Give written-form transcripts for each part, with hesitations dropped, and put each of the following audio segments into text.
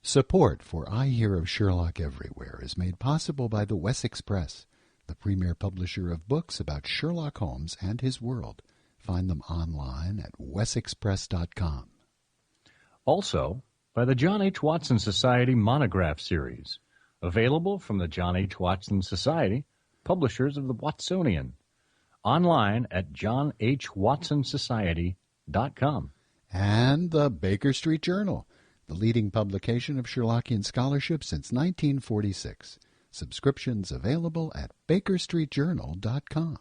Support for I Hear of Sherlock Everywhere is made possible by the Wessex Press, the premier publisher of books about Sherlock Holmes and his world. Find them online at wessexpress.com. Also, by the John H. Watson Society Monograph Series, available from the John H. Watson Society, publishers of the Watsonian, online at johnhwatsonsociety.com. And the Baker Street Journal, the leading publication of Sherlockian scholarship since 1946. Subscriptions available at bakerstreetjournal.com.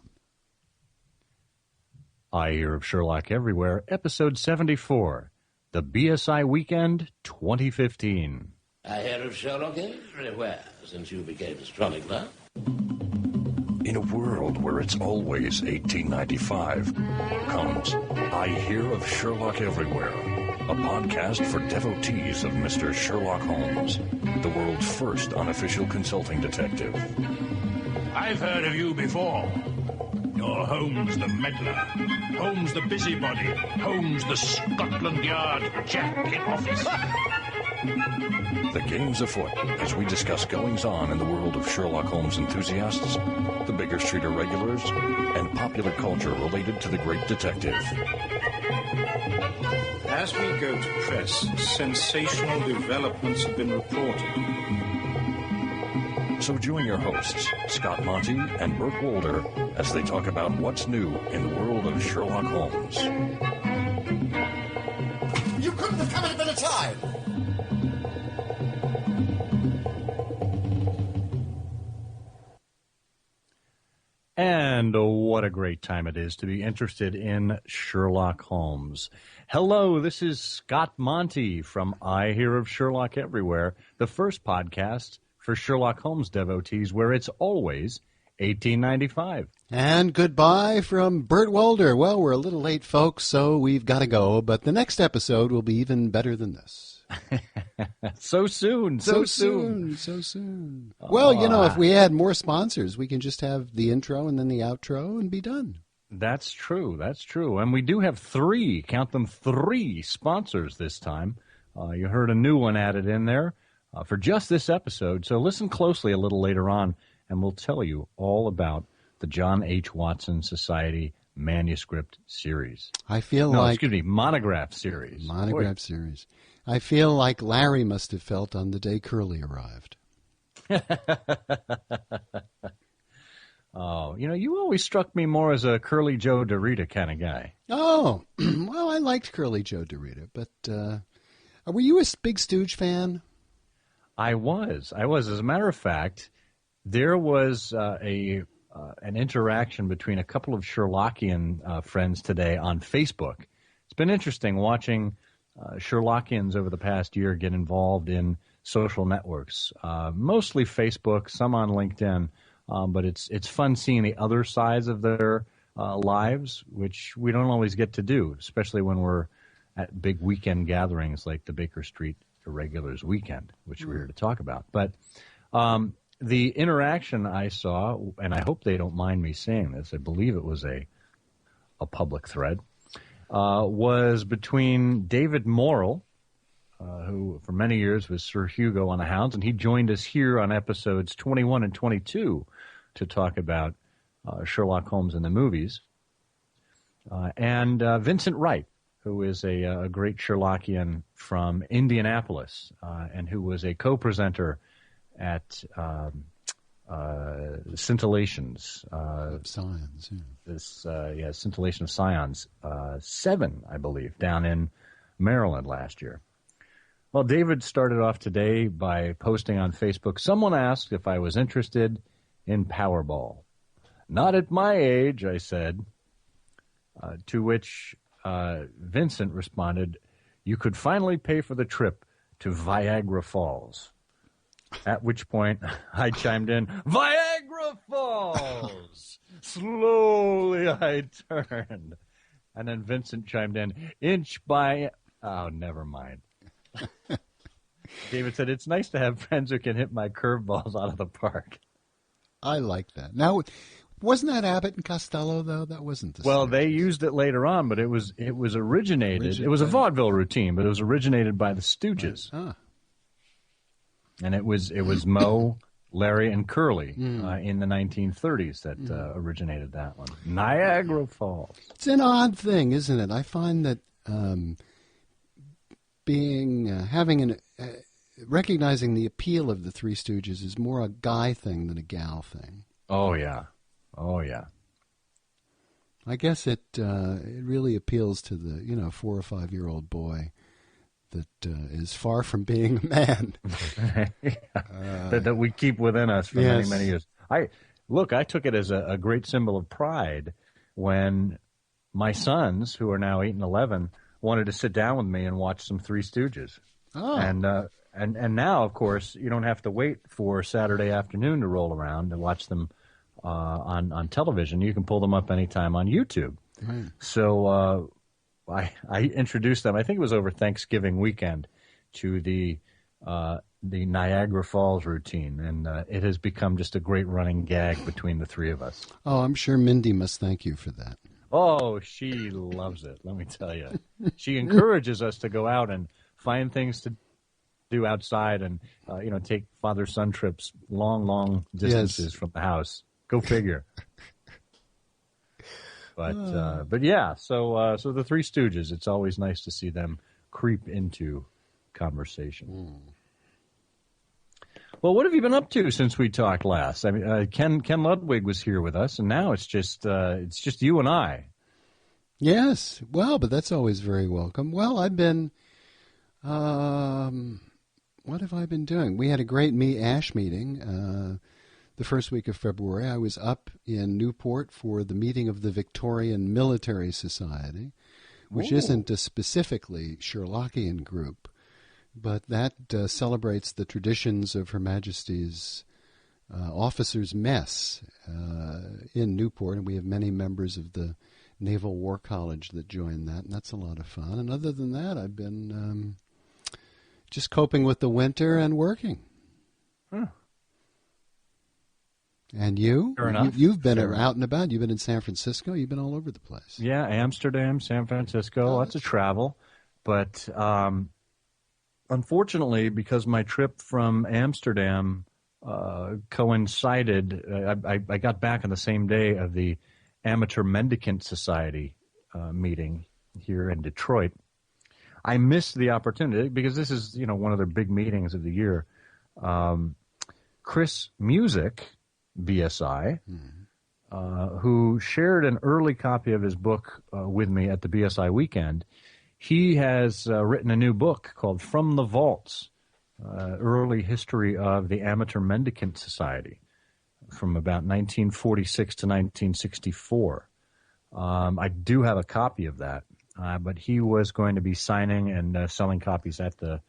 I Hear of Sherlock Everywhere, Episode 74, the BSI Weekend 2015. I hear of Sherlock everywhere since you became astronomer. In a world where it's always 1895, comes I Hear of Sherlock Everywhere, a podcast for devotees of Mr. Sherlock Holmes, the world's first unofficial consulting detective. I've heard of you before. You're Holmes the meddler, Holmes the busybody, Holmes the Scotland Yard Jack in office. The game's afoot as we discuss goings-on in the world of Sherlock Holmes enthusiasts, the Baker Street irregulars, and popular culture related to the great detective. As we go to press, sensational developments have been reported. So join your hosts, Scott Monty and Burt Wolder, as they talk about what's new in the world of Sherlock Holmes. You couldn't have come at a better time! And what a great time it is to be interested in Sherlock Holmes. Hello, this is Scott Monty from I Hear of Sherlock Everywhere, the first podcast for Sherlock Holmes devotees where it's always 1895. And goodbye from Burt Wolder. Well, we're a little late, folks, so we've got to go, but the next episode will be even better than this. So soon. Well, you know, if we had more sponsors, we can just have the intro and then the outro and be done. That's true. And we do have three sponsors this time. You heard a new one added in there for just this episode. So listen closely a little later on, and we'll tell you all about the John H. Watson Society manuscript series. Monograph series. Series. I feel like Larry must have felt on the day Curly arrived. Oh, you always struck me more as a Curly Joe DeRita kind of guy. Oh, well, I liked Curly Joe DeRita, but were you a big Stooge fan? I was. As a matter of fact, there was an interaction between a couple of Sherlockian friends today on Facebook. It's been interesting watching Sherlockians over the past year get involved in social networks, mostly Facebook, some on LinkedIn, but it's fun seeing the other sides of their lives, which we don't always get to do, especially when we're at big weekend gatherings like the Baker Street Irregulars Weekend, which we're here to talk about. But the interaction I saw, and I hope they don't mind me saying this, I believe it was a public thread, was between David Morrill, who for many years was Sir Hugo on the Hounds, and he joined us here on episodes 21 and 22 to talk about Sherlock Holmes and the movies, and Vincent Wright, who is a great Sherlockian from Indianapolis, and who was a co-presenter at Scintillations. Science, yeah. Scintillation of Scions 7, I believe, down in Maryland last year. Well, David started off today by posting on Facebook, someone asked if I was interested in Powerball. Not at my age, I said, to which Vincent responded, you could finally pay for the trip to Viagra Falls. At which point I chimed in, Viagra Falls! Slowly I turned. And then Vincent chimed in, inch by... Oh, never mind. David said, it's nice to have friends who can hit my curveballs out of the park. I like that. Now, wasn't that Abbott and Costello, though? That wasn't the Well, Stooges. they used it later on, but it was originated. It was a vaudeville routine, but it was originated by the Stooges. Right. And it was Moe, Larry, and Curly in the 1930s that originated that one. Niagara Falls. It's an odd thing, isn't it? I find that recognizing the appeal of the Three Stooges is more a guy thing than a gal thing. Oh yeah. I guess it really appeals to the 4 or 5 year old boy that is far from being a man. That we keep within us for yes. many years. I took it as a great symbol of pride when my sons, who are now 8 and 11, wanted to sit down with me and watch some Three Stooges. Oh. And now, of course, you don't have to wait for Saturday afternoon to roll around to watch them on television. You can pull them up anytime on YouTube. Right. So I introduced them, I think it was over Thanksgiving weekend, to the Niagara Falls routine, and it has become just a great running gag between the three of us. Oh, I'm sure Mindy must thank you for that. Oh, she loves it, let me tell you. She encourages us to go out and find things to do outside and, take father-son trips long distances from the house. Go figure. But yeah, so the Three Stooges, it's always nice to see them creep into conversation. Well, what have you been up to since we talked last? I mean, Ken Ludwig was here with us, and now it's just you and I. Yes, well, but that's always very welcome. Well, I've been, what have I been doing? We had a great ASH meeting the first week of February. I was up in Newport for the meeting of the Victorian Military Society, which isn't a specifically Sherlockian group, but that celebrates the traditions of Her Majesty's Officers' Mess in Newport, and we have many members of the Naval War College that join that, and that's a lot of fun. And other than that, I've been just coping with the winter and working. Huh. And you? Fair enough. You've been out and about. You've been in San Francisco. You've been all over the place. Yeah, Amsterdam, San Francisco, lots of travel. But unfortunately, because my trip from Amsterdam coincided, I got back on the same day of the Amateur Mendicant Society meeting here in Detroit. I missed the opportunity because this is, one of their big meetings of the year. Chris Music, BSI, who shared an early copy of his book with me at the BSI Weekend. He has written a new book called From the Vaults, Early History of the Amateur Mendicant Society from about 1946 to 1964. I do have a copy of that, but he was going to be signing and selling copies at the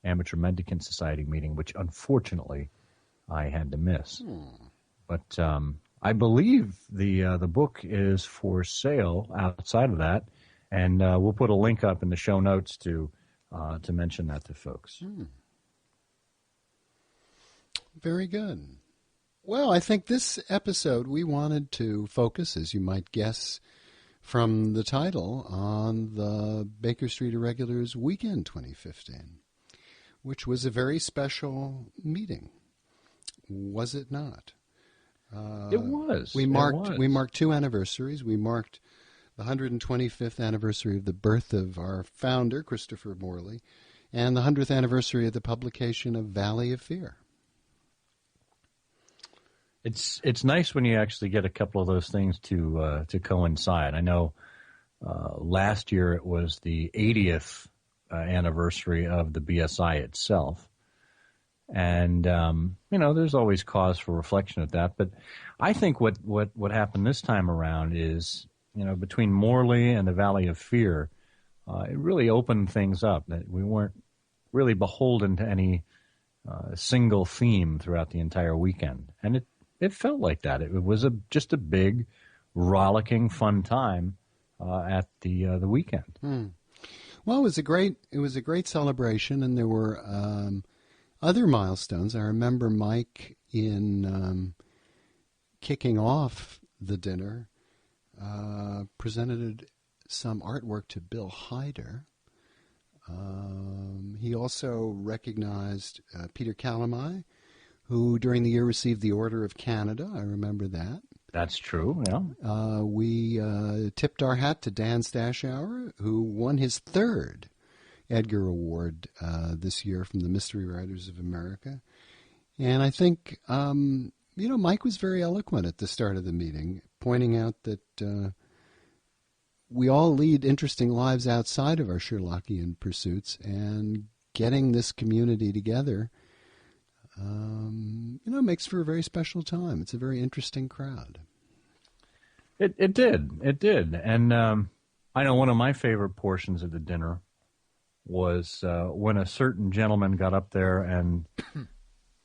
Amateur Mendicant Society meeting, which unfortunately I had to miss. But I believe the book is for sale outside of that, and we'll put a link up in the show notes to mention that to folks. Very good. Well, I think this episode we wanted to focus, as you might guess from the title, on the Baker Street Irregulars Weekend 2015, which was a very special meeting. Was it not? It was. We marked two anniversaries. We marked the 125th anniversary of the birth of our founder, Christopher Morley, and the 100th anniversary of the publication of Valley of Fear. It's nice when you actually get a couple of those things to coincide. I know last year it was the 80th anniversary of the BSI itself. And, there's always cause for reflection at that. But I think what happened this time around is, between Morley and the Valley of Fear, it really opened things up, that we weren't really beholden to any single theme throughout the entire weekend. And it felt like that. It was just a big, rollicking, fun time at the weekend. Well, it was a great celebration, and there were other milestones. I remember Mike in kicking off the dinner presented some artwork to Bill Hyder He also recognized Peter Calamai, who during the year received the Order of Canada. I remember that. That's true, yeah. We tipped our hat to Dan Stashower, who won his third Edgar Award this year from the Mystery Writers of America. And I think, Mike was very eloquent at the start of the meeting, pointing out that we all lead interesting lives outside of our Sherlockian pursuits, and getting this community together, makes for a very special time. It's a very interesting crowd. It did. And I know one of my favorite portions of the dinner was when a certain gentleman got up there and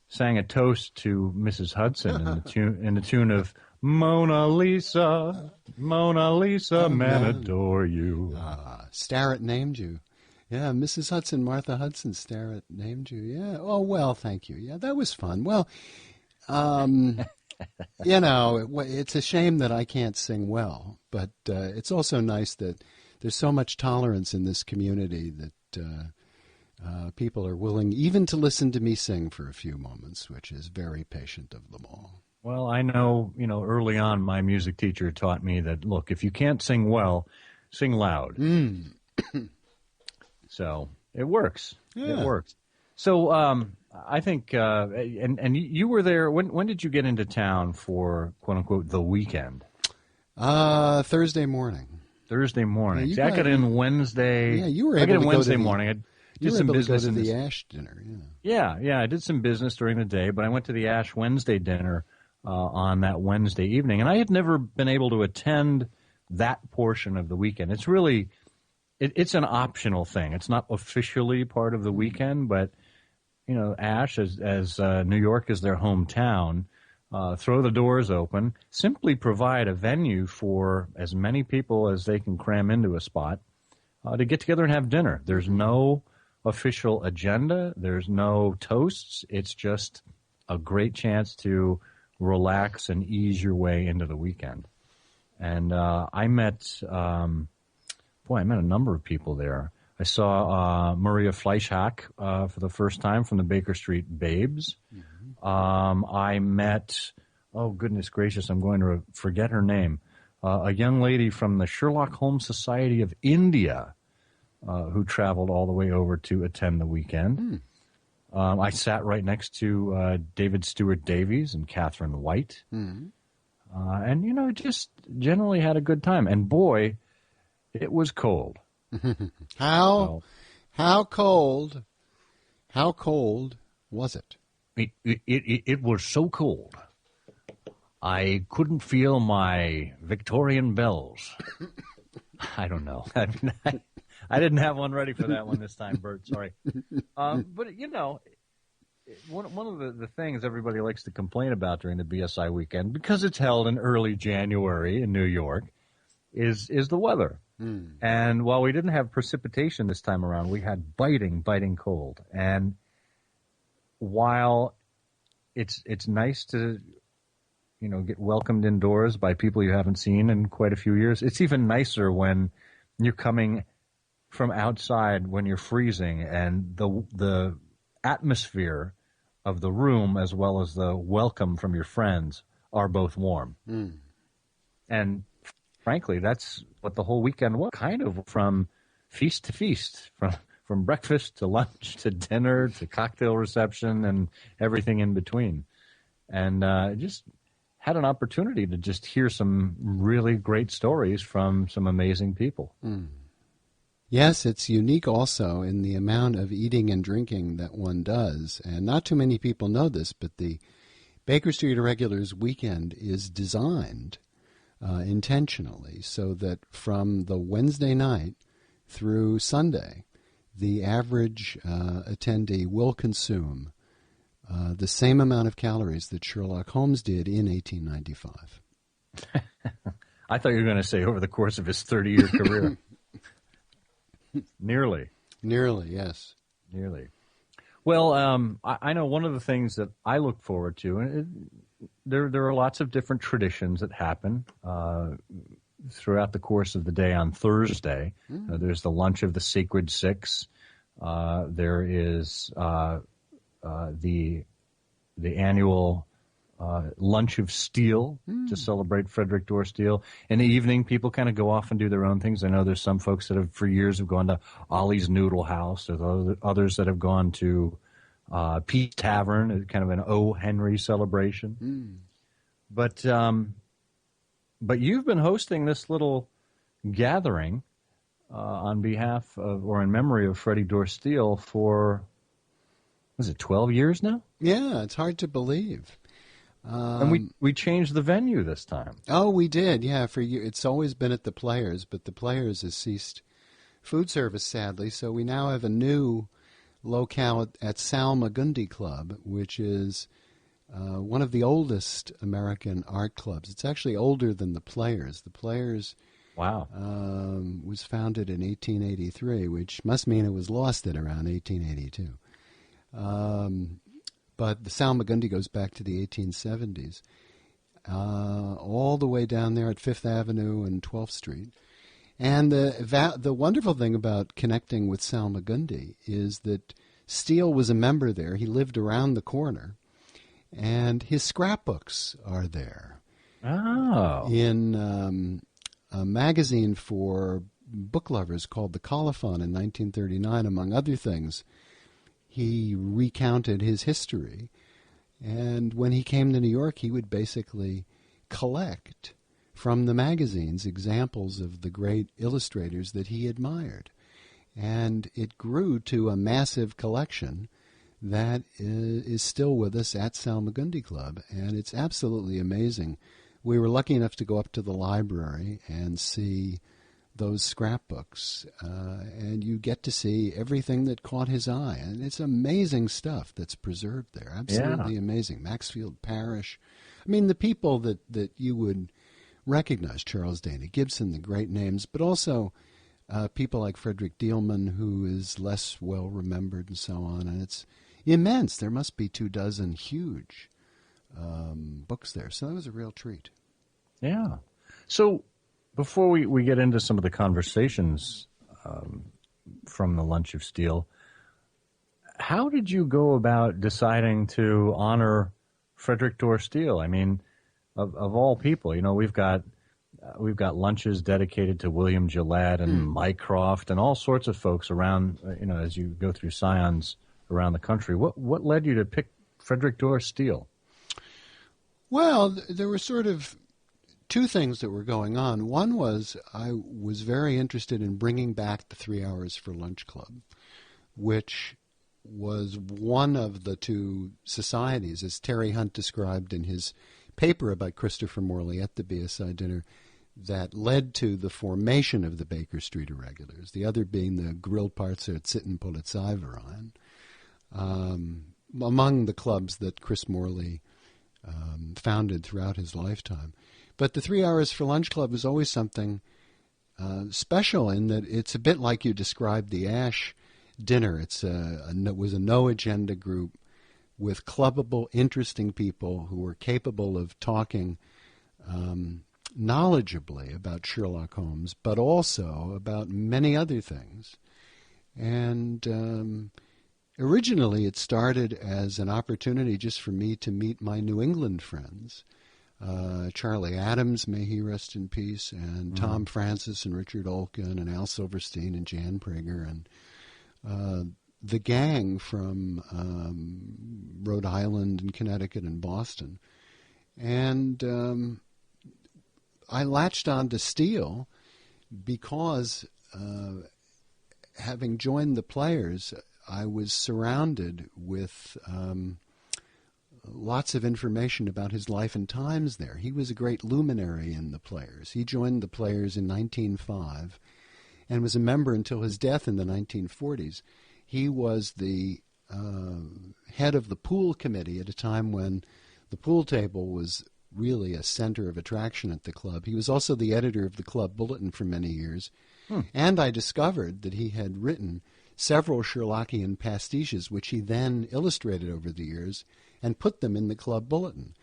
sang a toast to Mrs. Hudson in the tune of Mona Lisa, men adore you. Starrett named you. Yeah, Mrs. Hudson, Martha Hudson, Starrett named you. Yeah. Oh, well, thank you. Yeah, that was fun. Well, it's a shame that I can't sing well, but it's also nice that there's so much tolerance in this community that people are willing even to listen to me sing for a few moments, which is very patient of them all. Well, I know, early on my music teacher taught me that, look, if you can't sing well, sing loud. So it works. Yeah. It works. So I think, and you were there, when did you get into town for, quote unquote, the weekend? Thursday morning. Thursday morning. Yeah, I got in Wednesday. Yeah, you were able to go Wednesday to the, morning. I you did were some able business to go to the Ash dinner. Yeah. I did some business during the day, but I went to the Ash Wednesday dinner on that Wednesday evening, and I had never been able to attend that portion of the weekend. It's really, it's an optional thing. It's not officially part of the weekend, but Ash, as New York is their hometown, throw the doors open, simply provide a venue for as many people as they can cram into a spot to get together and have dinner. There's no official agenda. There's no toasts. It's just a great chance to relax and ease your way into the weekend. And I met a number of people there. I saw Maria Fleischhack for the first time from the Baker Street Babes. Mm-hmm. I met, oh goodness gracious, I'm going to forget her name, a young lady from the Sherlock Holmes Society of India who traveled all the way over to attend the weekend. I sat right next to David Stewart Davies and Catherine White. Mm-hmm. And, just generally had a good time. And boy, it was cold. How cold was it? It was so cold. I couldn't feel my Victorian bells. I don't know. I didn't have one ready for that one this time, Bert. Sorry. But, one of the things everybody likes to complain about during the BSI weekend, because it's held in early January in New York, is the weather. And while we didn't have precipitation this time around, we had biting cold. And while it's nice to, get welcomed indoors by people you haven't seen in quite a few years, it's even nicer when you're coming from outside when you're freezing and the atmosphere of the room as well as the welcome from your friends are both warm. And frankly, that's what the whole weekend was, kind of from feast to feast, from breakfast to lunch to dinner to cocktail reception and everything in between. And just had an opportunity to just hear some really great stories from some amazing people. Yes, it's unique also in the amount of eating and drinking that one does. And not too many people know this, but the Baker Street Irregulars weekend is designed intentionally so that from the Wednesday night through Sunday, the average attendee will consume the same amount of calories that Sherlock Holmes did in 1895. I thought you were going to say over the course of his 30-year career. Nearly, yes. Nearly. Well, I know one of the things that I look forward to, and there are lots of different traditions that happen throughout the course of the day on Thursday. There's the lunch of the Sacred Six. There is the annual Lunch of Steel to celebrate Frederick Dorr Steele. In the evening, people kind of go off and do their own things. I know there's some folks that have for years have gone to Ollie's Noodle House. There's others that have gone to Pete's Tavern, kind of an O. Henry celebration. But you've been hosting this little gathering on behalf of or in memory of Freddie Dorr Steele for, was it 12 years now? Yeah, it's hard to believe. And we changed the venue this time. Oh, we did, yeah. For you, it's always been at the Players, but the Players has ceased food service, sadly. So we now have a new locale at Sal Magundi Club, which is one of the oldest American art clubs. It's actually older than the Players. The Players Wow. Was founded in 1883, which must mean it was lost at around 1882. But the Sal Magundi goes back to the 1870s, all the way down there at 5th Avenue and 12th Street. And the wonderful thing about connecting with Sal Magundi is that Steele was a member there. He lived around the corner, and his scrapbooks are there. Oh. In a magazine for book lovers called The Colophon in 1939, among other things, he recounted his history. And when he came to New York, he would basically collect from the magazines examples of the great illustrators that he admired. And it grew to a massive collection that is still with us at Sal Magundi Club. And it's absolutely amazing. We were lucky enough to go up to the library and see those scrapbooks, and you get to see everything that caught his eye. And it's amazing stuff that's preserved there. Absolutely amazing. Maxfield Parrish. I mean, the people that you would recognize, Charles Dana Gibson, the great names, but also people like Frederick Dielman, who is less well remembered and so on. And it's immense. There must be 24 huge books there. So that was a real treat. Yeah. So before we get into some of the conversations from the Lunch of Steel, how did you go about deciding to honor Frederick Dorr Steele? I mean, of all people, you know, we've got lunches dedicated to William Gillette and Mycroft and all sorts of folks around, you know, as you go through scions around the country. What led you to pick Frederick Dorr Steele? Well, there were sort of two things that were going on. One was I was very interested in bringing back the 3 Hours for Lunch Club, which was one of the two societies, as Terry Hunt described in his paper about Christopher Morley at the BSI dinner, that led to the formation of the Baker Street Irregulars, the other being the Grillparzer at Sitten Polizeiverein, among the clubs that Chris Morley founded throughout his lifetime. But the 3 Hours for Lunch Club was always something special in that it's a bit like you described the Ash dinner. It was a no-agenda group with clubbable, interesting people who were capable of talking knowledgeably about Sherlock Holmes, but also about many other things. And originally it started as an opportunity just for me to meet my New England friends. Charlie Adams, may he rest in peace, and Tom Francis and Richard Olkin and Al Silverstein and Jan Prager and the gang from Rhode Island and Connecticut and Boston. And I latched on to Steele because having joined the Players, I was surrounded with lots of information about his life and times there. He was a great luminary in the Players. He joined the Players in 1905 and was a member until his death in the 1940s. He was the head of the pool committee at a time when the pool table was really a center of attraction at the club. He was also the editor of the club bulletin for many years. And I discovered that he had written several Sherlockian pastiches, which he then illustrated over the years and put them in the club bulletin.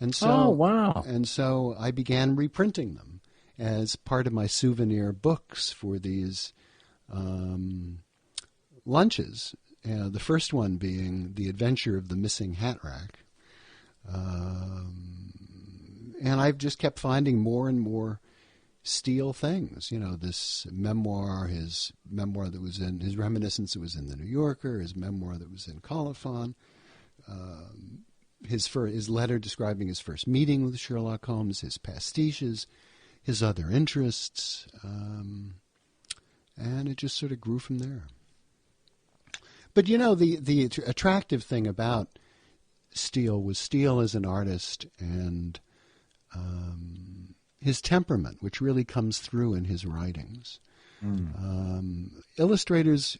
And so, And so I began reprinting them as part of my souvenir books for these lunches, the first one being The Adventure of the Missing Hat Rack. And I've just kept finding more and more Steele things. This memoir, his memoir that was in, his reminiscence that was in The New Yorker, his memoir that was in Colophon, his letter describing his first meeting with Sherlock Holmes, his pastiches, his other interests, and it just sort of grew from there. But the attractive thing about Steele was Steele as an artist and his temperament, which really comes through in his writings. Illustrators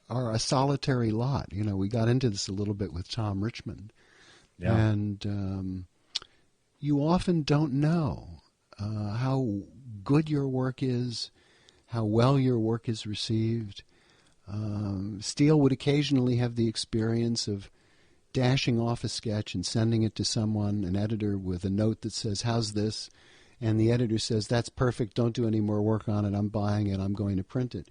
are a solitary lot. We got into this a little bit with Tom Richmond. Yeah. And you often don't know how good your work is, how well your work is received. Steele would occasionally have the experience of dashing off a sketch and sending it to someone, an editor, with a note that says, "How's this?" And the editor says, "That's perfect. Don't do any more work on it. I'm buying it. I'm going to print it."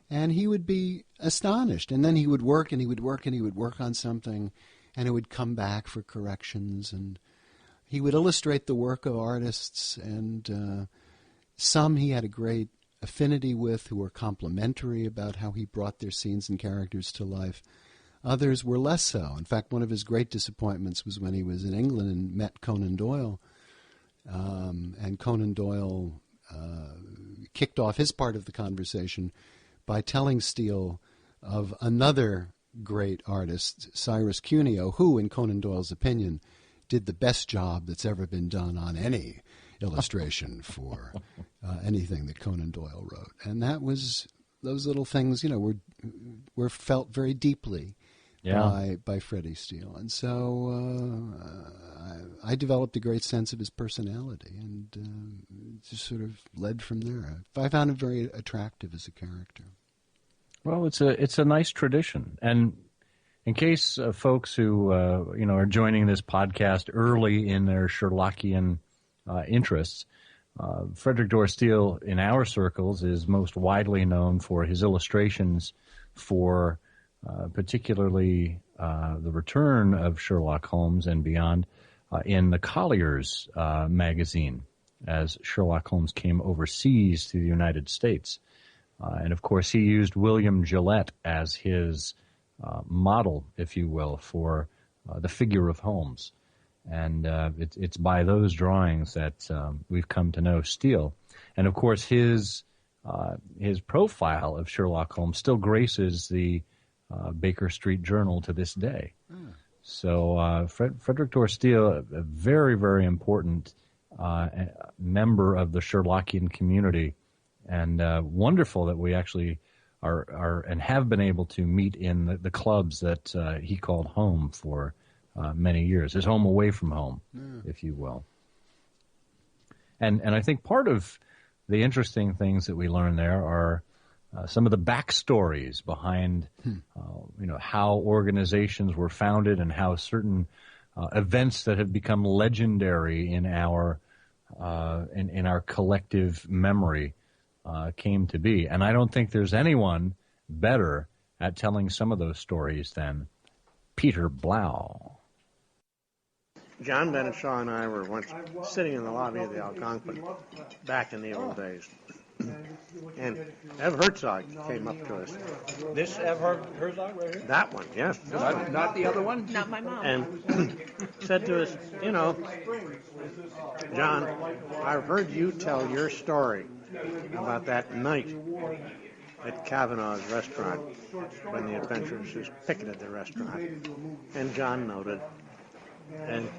And he would be astonished. And then he would work and he would work and he would work on something, and it would come back for corrections. And he would illustrate the work of artists, and some he had a great affinity with, who were complimentary about how he brought their scenes and characters to life. Others were less so. In fact, one of his great disappointments was when he was in England and met Conan Doyle. And Conan Doyle kicked off his part of the conversation by telling Steele of another great artist, Cyrus Cuneo, who, in Conan Doyle's opinion, did the best job that's ever been done on any illustration for anything that Conan Doyle wrote. And that was, those little things, were felt very deeply by Freddie Steele. And so I developed a great sense of his personality, and just sort of led from there. I found him very attractive as a character. Well, it's a nice tradition. And in case folks who are joining this podcast early in their Sherlockian interests, Frederick Dorr Steele in our circles is most widely known for his illustrations for particularly the return of Sherlock Holmes and beyond in the Collier's magazine as Sherlock Holmes came overseas to the United States. And, of course, he used William Gillette as his model, if you will, for the figure of Holmes. And it's by those drawings that we've come to know Steele. And, of course, his profile of Sherlock Holmes still graces the Baker Street Journal to this day. So Frederick Dorr Steele, a very, very important member of the Sherlockian community, and wonderful that we actually are and have been able to meet in the clubs that he called home for many years, his home away from home, if you will. And I think part of the interesting things that we learn there are some of the backstories behind, how organizations were founded and how certain events that have become legendary in our collective memory came to be. And I don't think there's anyone better at telling some of those stories than Peter Blau. John Bennett Shaw and I were once sitting in the lobby of the Algonquin back in the old days. And Ev Herzog came up to us. This Ev Herzog right here? That one, yes. Not the other one? Not my mom. And said to us, John, I've heard you tell your story about that night at Kavanaugh's restaurant when the adventurers picketed the restaurant. And John noted. And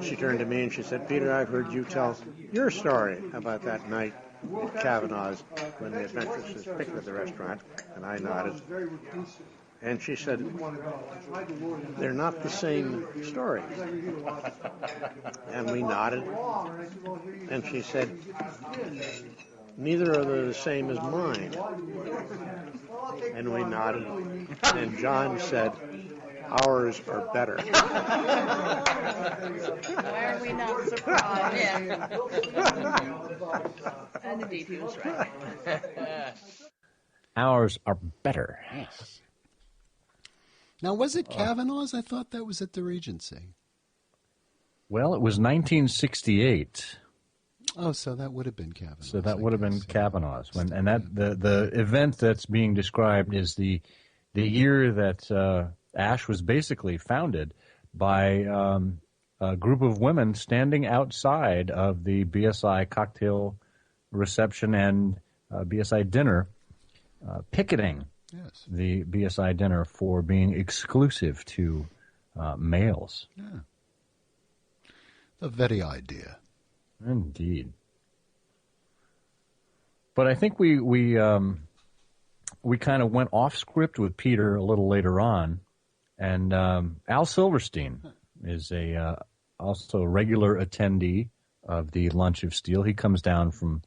she turned to me and she said, Peter, I've heard you tell your story about that night at Kavanaugh's when the adventurers picketed the restaurant. And I nodded. And she said, they're not the same story. And we nodded. And she said, neither are they the same as mine. And we nodded. And John said, ours are better. Why are we not surprised? Yeah. And indeed, he was right. Ours are better. Yes. Now, was it Kavanaugh's? I thought that was at the Regency. Well, it was 1968. Oh, so that would have been Kavanaugh's. So that would have been Kavanaugh's. And that the event that's being described is the year that ASH was basically founded by a group of women standing outside of the BSI cocktail reception and BSI dinner, picketing the BSI dinner for being exclusive to males. Yeah. The very idea. Indeed. But I think we kind of went off script with Peter a little later on, and Al Silverstein is also a regular attendee of the Lunch of Steel. He comes down from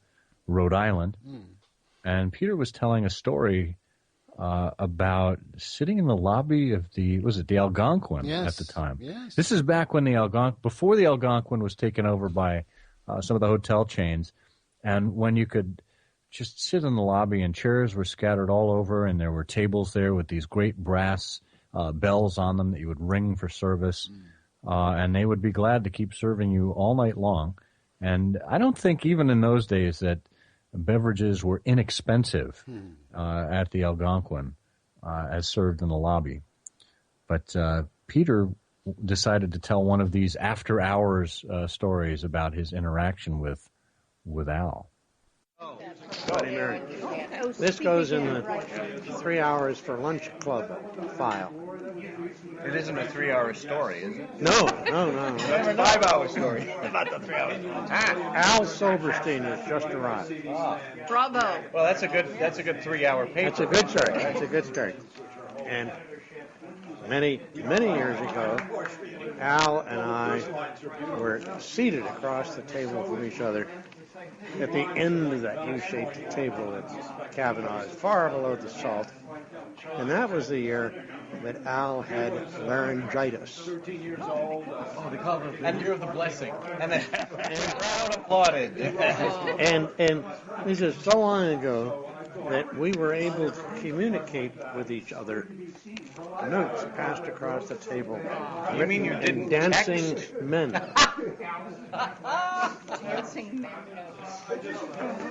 Rhode Island, and Peter was telling a story about sitting in the lobby of the Algonquin at the time. Yes. This is back when before the Algonquin was taken over by some of the hotel chains, and when you could just sit in the lobby and chairs were scattered all over, and there were tables there with these great brass bells on them that you would ring for service, and they would be glad to keep serving you all night long. And I don't think even in those days that beverages were inexpensive at the Algonquin as served in the lobby. But Peter decided to tell one of these after-hours stories about his interaction with Al. Bloody Mary. This goes in the 3 hours for lunch club file. It isn't a 3-hour story, is it? No. It's a 5-hour story, not the 3 hours. Al Silverstein has just arrived. Bravo. Well, that's a good 3-hour paper. That's a good start. And many years ago, Al and I were seated across the table from each other at the end of that U-shaped table at Kavanaugh's, far below the salt. And that was the year that Al had laryngitis. Oh, they call it the year of the blessing. And the crowd applauded. And this is so long ago that we were able to communicate with each other. Notes passed across the table. You mean you didn't dancing text? men. Dancing men notes.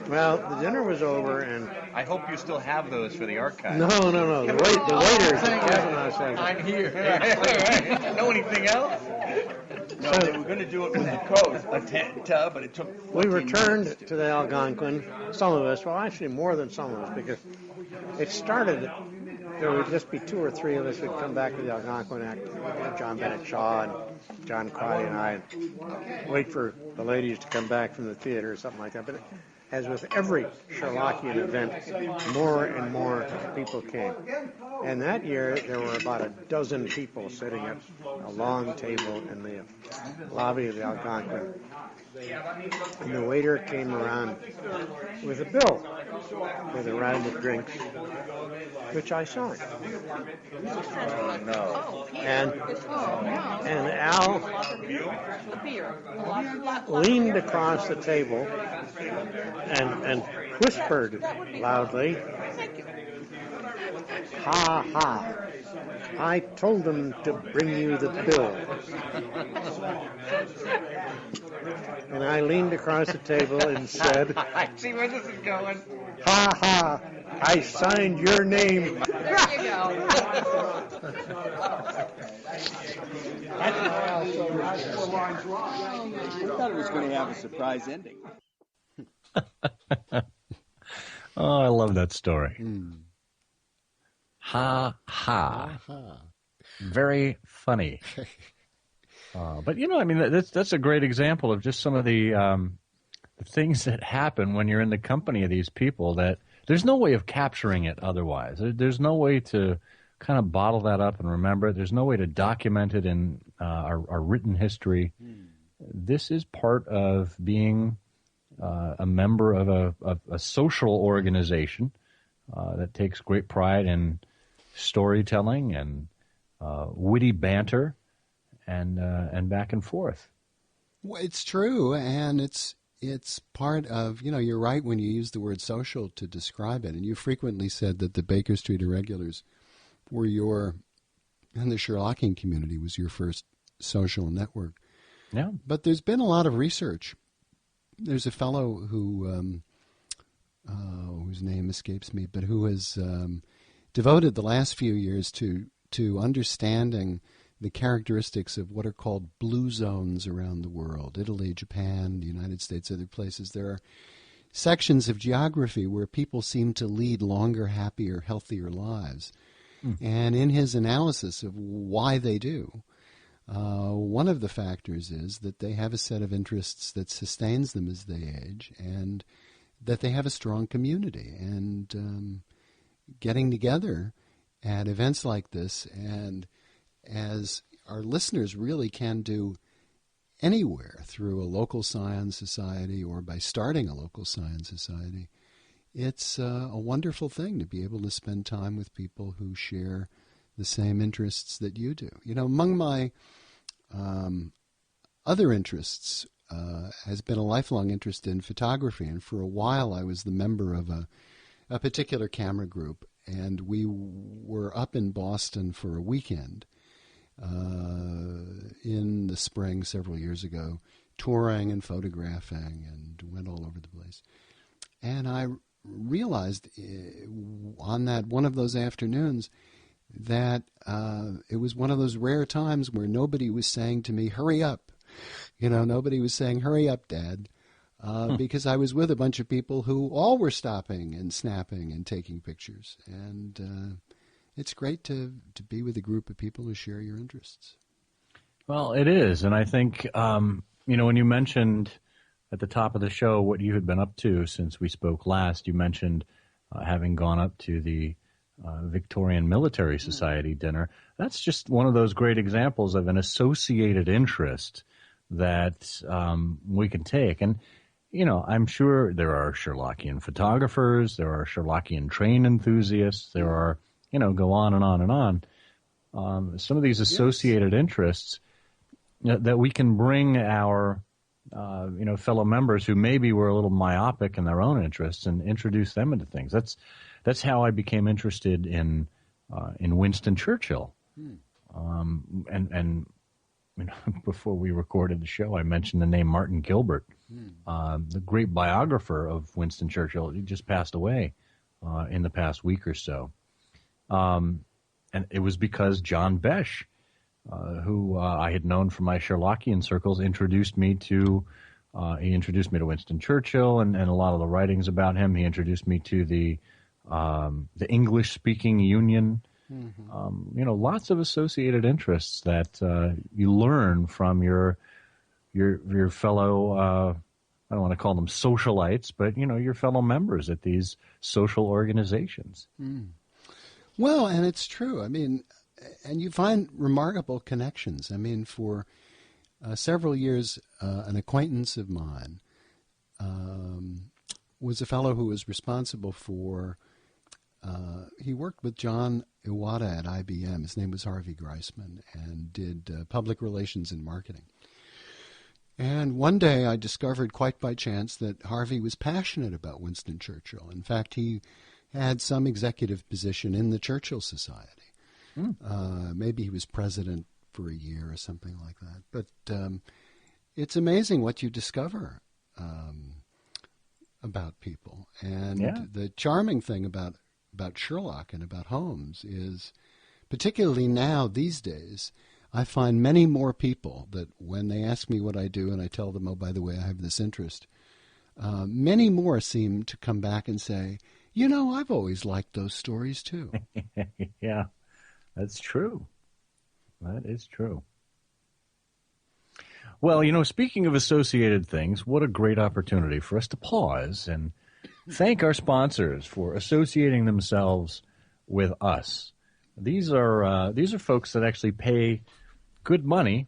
Well, the dinner was over, and I hope you still have those for the archive. no. The waiters at Kavanaugh said, I'm here. Right. Know anything else? No, they were going to do it with the code, a tub, but it took 14 we returned minutes. to the Algonquin, some of us, well, actually more than some of us, because it started, there would just be 2 or 3 of us who'd come back to the Algonquin act, John Bennett Shaw and John Crotty and I, and wait for the ladies to come back from the theater or something like that. But as with every Sherlockian event, more and more people came. And that year, there were about a dozen people sitting at a long table in the lobby of the Algonquin. And the waiter came around with a bill with a round of drinks, which I signed. Oh, no. And Al leaned across the table and whispered loudly, "Ha ha, I told them to bring you the bill." And I leaned across the table and said, I see where this is going. "Ha ha, I signed your name." There you go. I thought it was going to have a surprise ending. Oh, I love that story. Ha ha. Very funny. But I mean, that's a great example of just some of the things that happen when you're in the company of these people. That there's no way of capturing it otherwise. There's no way to kind of bottle that up and remember it. There's no way to document it in our written history. This is part of being a member of a social organization that takes great pride in storytelling and witty banter and back and forth. Well, it's true, and it's it's part of, you're right when you use the word social to describe it. And you frequently said that the Baker Street Irregulars were and the Sherlockian community was your first social network. Yeah. But there's been a lot of research. There's a fellow who, whose name escapes me, but who has devoted the last few years to understanding the characteristics of what are called blue zones around the world. Italy, Japan, the United States, other places. There are sections of geography where people seem to lead longer, happier, healthier lives. And in his analysis of why they do, one of the factors is that they have a set of interests that sustains them as they age, and that they have a strong community. And getting together at events like this, and as our listeners really can do anywhere through a local science society or by starting a local science society, it's a wonderful thing to be able to spend time with people who share the same interests that you do. Among my other interests has been a lifelong interest in photography, and for a while I was the member of a particular camera group, and we were up in Boston for a weekend in the spring several years ago, touring and photographing, and went all over the place. And I realized on that one of those afternoons that it was one of those rare times where nobody was saying to me, "Hurry up." Nobody was saying, "Hurry up, Dad," because I was with a bunch of people who all were stopping and snapping and taking pictures. And it's great to be with a group of people who share your interests. Well, it is. And I think, when you mentioned at the top of the show what you had been up to since we spoke last, you mentioned having gone up to the Victorian Military Society dinner. That's just one of those great examples of an associated interest that we can take. And, I'm sure there are Sherlockian photographers, there are Sherlockian train enthusiasts, there are, go on and on and on. Some of these associated interests that we can bring our fellow members who maybe were a little myopic in their own interests and introduce them into things. That's how I became interested in Winston Churchill. And before we recorded the show, I mentioned the name Martin Gilbert, the great biographer of Winston Churchill. He just passed away in the past week or so. And it was because John Besh, who I had known from my Sherlockian circles, introduced me to Winston Churchill and a lot of the writings about him. He introduced me to the English-speaking Union. Lots of associated interests that you learn from your fellow. I don't want to call them socialites, but your fellow members at these social organizations. Well, and it's true. I mean, and you find remarkable connections. I mean, for several years, an acquaintance of mine was a fellow who was responsible for, he worked with John Iwata at IBM. His name was Harvey Greisman, and did public relations and marketing. And one day I discovered quite by chance that Harvey was passionate about Winston Churchill. In fact, he had some executive position in the Churchill Society. Maybe he was president for a year or something like that. But it's amazing what you discover about people. And the charming thing about Sherlock and about Holmes is, particularly now these days, I find many more people that when they ask me what I do and I tell them, oh, by the way, I have this interest, many more seem to come back and say, I've always liked those stories too. Yeah, that's true. That is true. Well, speaking of associated things, what a great opportunity for us to pause and thank our sponsors for associating themselves with us. These are folks that actually pay good money,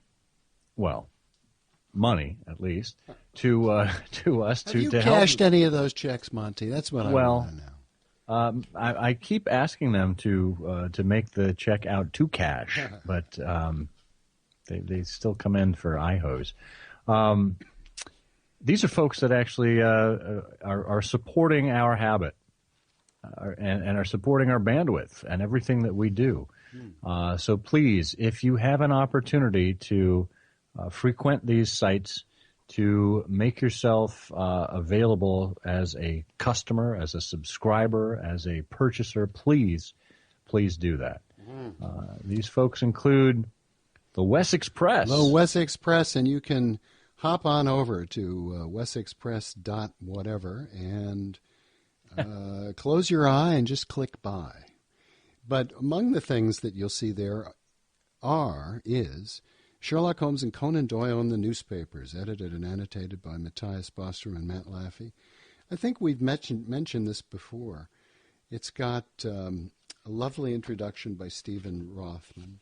money at least, to us Have you to cashed help. any of those checks, Monty? That's what I want to know. I keep asking them to make the check out to cash, but they still come in for IHOs. these are folks that actually are supporting our habit and are supporting our bandwidth and everything that we do. So please, if you have an opportunity to frequent these sites, to make yourself available as a customer, as a subscriber, as a purchaser, please do that. These folks include the West Express. The West Express, and you can hop on over to westexpress.whatever and close your eye and just click buy. But among the things that you'll see there is Sherlock Holmes and Conan Doyle in the newspapers, edited and annotated by Matthias Bostrom and Matt Laffey. I think we've mentioned this before. It's got a lovely introduction by Stephen Rothman.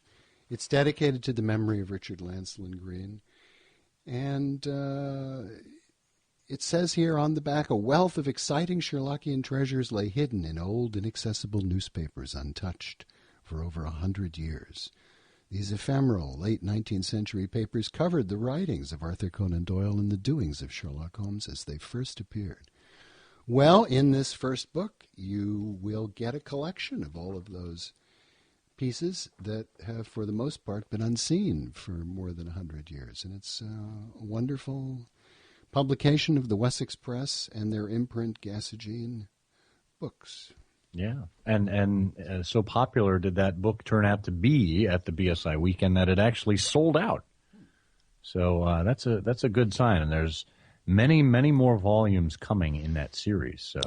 It's dedicated to the memory of Richard Lancelyn Green. And it says here on the back, a wealth of exciting Sherlockian treasures lay hidden in old, inaccessible newspapers, untouched for over 100 years. These ephemeral, late 19th century papers covered the writings of Arthur Conan Doyle and the doings of Sherlock Holmes as they first appeared. Well, in this first book, you will get a collection of all of those pieces that have, for the most part, been unseen for more than 100 years. And it's a wonderful publication of the West Express and their imprint, Gassagine Books. Yeah, and so popular did that book turn out to be at the BSI Weekend that it actually sold out. So that's a good sign, and there's many more volumes coming in that series. So,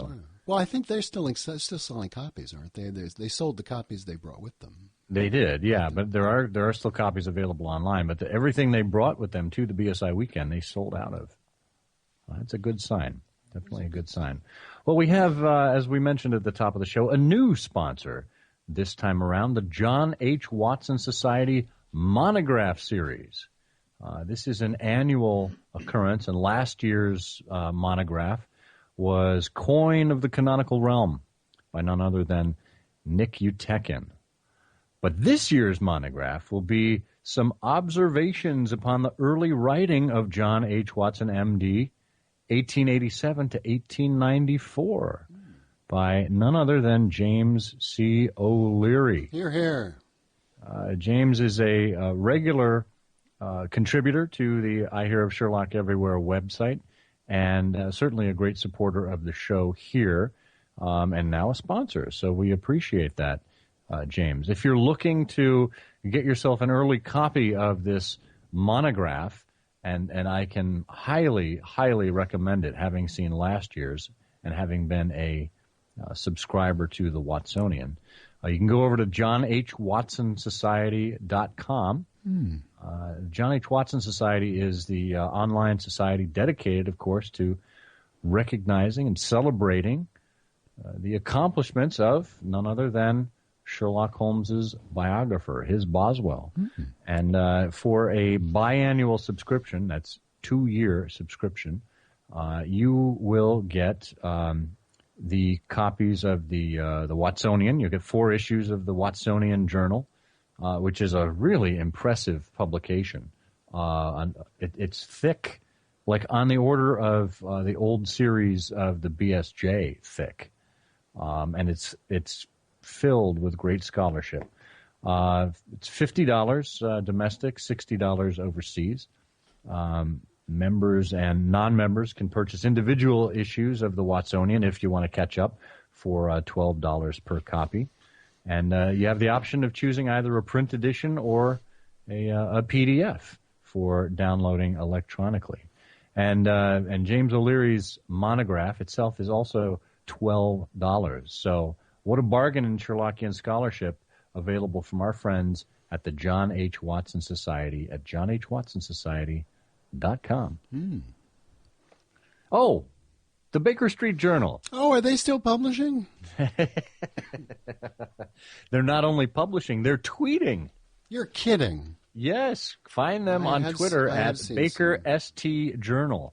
well, I think they're still selling copies, aren't they? They sold the copies they brought with them. They did, yeah, but there are still copies available online. But everything they brought with them to the BSI Weekend, they sold out of. That's a good sign. Definitely a good sign. Well, we have, as we mentioned at the top of the show, a new sponsor this time around, the John H. Watson Society Monograph Series. This is an annual occurrence, and last year's monograph was Coin of the Canonical Realm by none other than Nick Utekin. But this year's monograph will be some observations upon the early writing of John H. Watson, M.D., 1887 to 1894, by none other than James C. O'Leary. Hear, hear. James is a regular contributor to the I Hear of Sherlock Everywhere website, and certainly a great supporter of the show here, and now a sponsor. So we appreciate that, James. If you're looking to get yourself an early copy of this monograph, and I can highly recommend it, having seen last year's and having been a subscriber to the Watsonian. You can go over to johnhwatsonsociety.com. John H. Watson Society is the online society dedicated, of course, to recognizing and celebrating the accomplishments of none other than Sherlock Holmes's biographer, his Boswell. And for a biannual subscription, that's 2-year subscription, you will get the copies of the Watsonian. You'll get 4 issues of the Watsonian Journal, which is a really impressive publication. It's thick, like on the order of the old series of the BSJ thick, and it's filled with great scholarship. It's $50 domestic, $60 overseas. Members and non-members can purchase individual issues of the Watsonian if you want to catch up for $12 per copy. And you have the option of choosing either a print edition or a PDF for downloading electronically. And James O'Leary's monograph itself is also $12. So what a bargain in Sherlockian scholarship available from our friends at the John H. Watson Society at johnhwatsonsociety.com. Oh, the Baker Street Journal. Oh, are they still publishing? They're not only publishing, they're tweeting. You're kidding. Yes. Find them on Twitter at Baker ST Journal.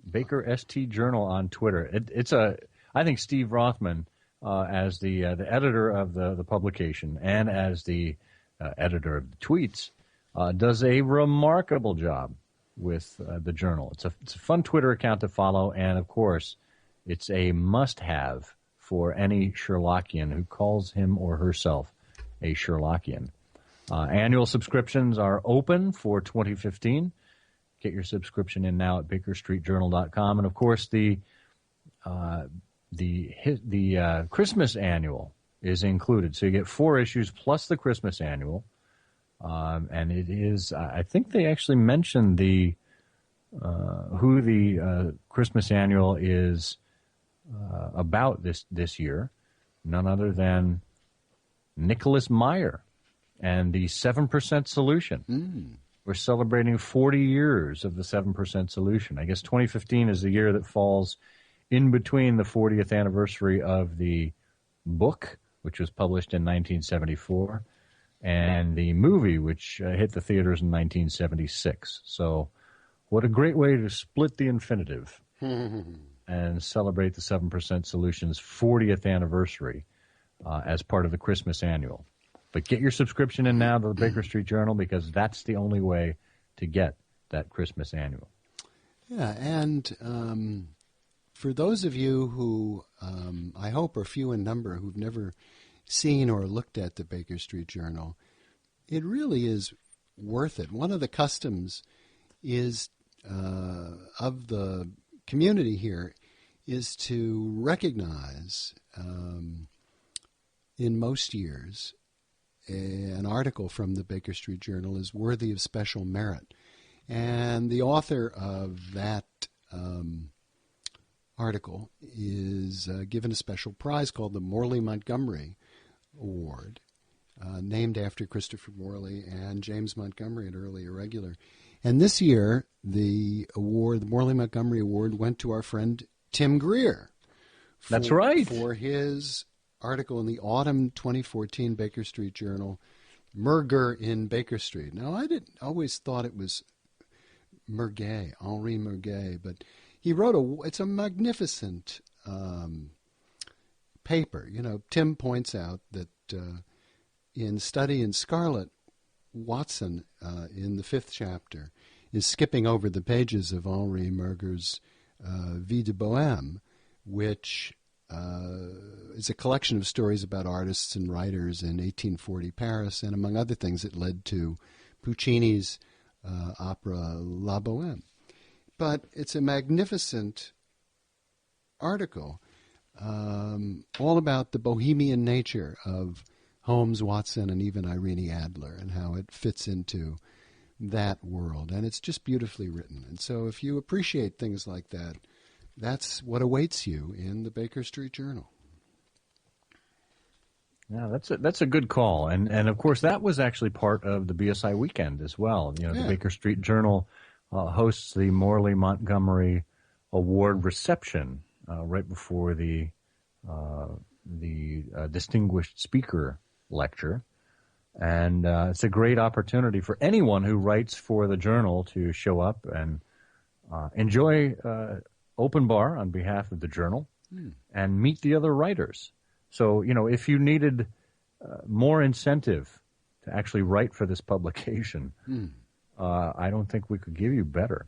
Baker ST Journal on Twitter. I think Steve Rothman, as the editor of the publication and as the editor of the tweets, does a remarkable job with the Journal. It's a fun Twitter account to follow, and of course, it's a must-have for any Sherlockian who calls him or herself a Sherlockian. Annual subscriptions are open for 2015. Get your subscription in now at BakerStreetJournal.com, and of course, the Christmas annual is included. So you get 4 issues plus the Christmas annual. And it is, I think they actually mentioned who the Christmas annual is about this year. None other than Nicholas Meyer and the 7% Solution. We're celebrating 40 years of the 7% Solution. I guess 2015 is the year that falls in between the 40th anniversary of the book, which was published in 1974, and the movie, which hit the theaters in 1976. So what a great way to split the infinitive and celebrate the 7% Solution's 40th anniversary as part of the Christmas annual. But get your subscription in now to the Baker Street Journal, because that's the only way to get that Christmas annual. Yeah, and for those of you who I hope are few in number who've never seen or looked at the Baker Street Journal, it really is worth it. One of the customs is of the community here is to recognize in most years an article from the Baker Street Journal is worthy of special merit. And the author of that article is given a special prize called the Morley Montgomery Award, named after Christopher Morley and James Montgomery, an early irregular. And this year, the Morley Montgomery Award, went to our friend Tim Greer. That's right. For his article in the autumn 2014 Baker Street Journal, Murger in Baker Street. Now, I always thought it was Henri Murger, but he wrote it's a magnificent paper. You know, Tim points out that in Study in Scarlet, Watson, in the 5th chapter, is skipping over the pages of Henri Murger's Vie de Bohème, which is a collection of stories about artists and writers in 1840 Paris, and among other things, it led to Puccini's opera La Bohème. But it's a magnificent article all about the bohemian nature of Holmes, Watson, and even Irene Adler, and how it fits into that world. And it's just beautifully written. And so if you appreciate things like that, that's what awaits you in the Baker Street Journal. Yeah, that's a good call. And of course, that was actually part of the BSI Weekend as well. You know, the Baker Street Journal hosts the Morley Montgomery Award reception right before the distinguished speaker lecture. And it's a great opportunity for anyone who writes for the Journal to show up and enjoy open bar on behalf of the Journal and meet the other writers. So, you know, if you needed more incentive to actually write for this publication, I don't think we could give you better.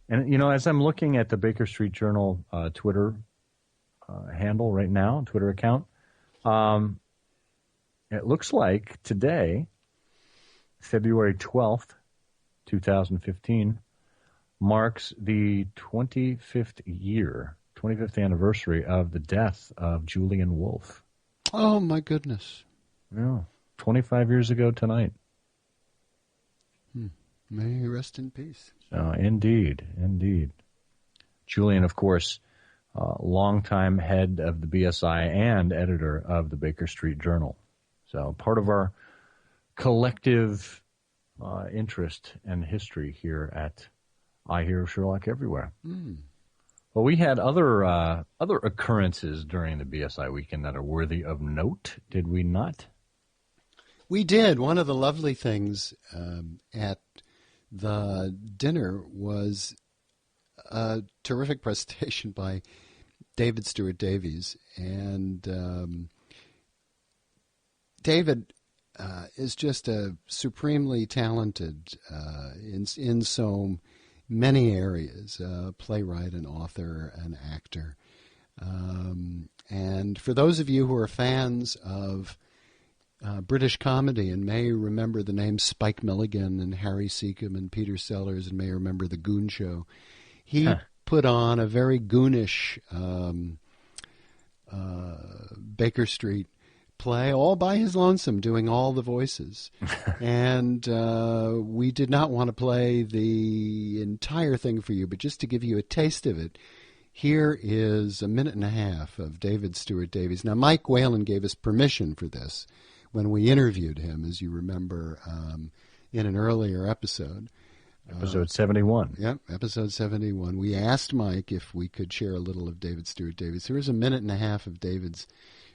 And, you know, as I'm looking at the Baker Street Journal Twitter handle right now, Twitter account, it looks like today, February 12th, 2015, marks the 25th anniversary of the death of Julian Wolfe. Oh, my goodness. Yeah, 25 years ago tonight. May he rest in peace. Indeed. Julian, of course, longtime head of the BSI and editor of the Baker Street Journal. So part of our collective interest and history here at I Hear of Sherlock Everywhere. Well, we had other occurrences during the BSI Weekend that are worthy of note, did we not? We did. One of the lovely things at the dinner was a terrific presentation by David Stewart Davies. And David is just a supremely talented in so many areas, playwright, an author, an actor. And for those of you who are fans of British comedy and may remember the names Spike Milligan and Harry Seacombe and Peter Sellers and may remember The Goon Show, he put on a very goonish Baker Street play all by his lonesome, doing all the voices. And we did not want to play the entire thing for you, but just to give you a taste of it, here is a minute and a half of David Stewart Davies. Now, Mike Whalen gave us permission for this when we interviewed him, as you remember, in an earlier episode. Episode 71. Yep, episode 71. We asked Mike if we could share a little of David Stewart Davies. Here's a minute and a half of David's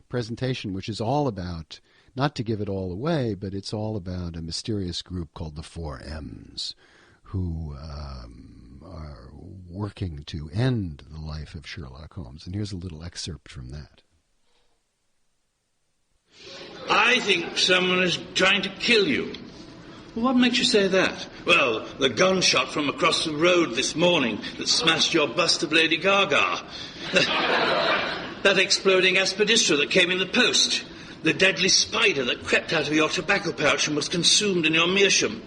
presentation, which is all about, not to give it all away, but it's all about a mysterious group called the 4 M's, who are working to end the life of Sherlock Holmes. And here's a little excerpt from that. I think someone is trying to kill you. What makes you say that? Well, the gunshot from across the road this morning that smashed your bust of Lady Gaga. That exploding aspidistra that came in the post. The deadly spider that crept out of your tobacco pouch and was consumed in your meerschaum.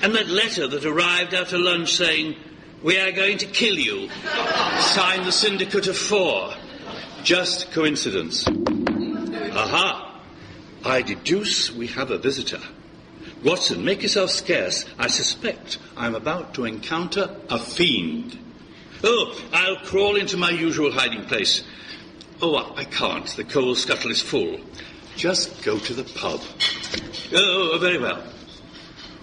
And that letter that arrived after lunch saying, "We are going to kill you." Signed the Syndicate of 4. Just coincidence. Aha! I deduce we have a visitor. Watson, make yourself scarce. I suspect I'm about to encounter a fiend. Oh, I'll crawl into my usual hiding place. Oh, I can't. The coal scuttle is full. Just go to the pub. Oh, very well.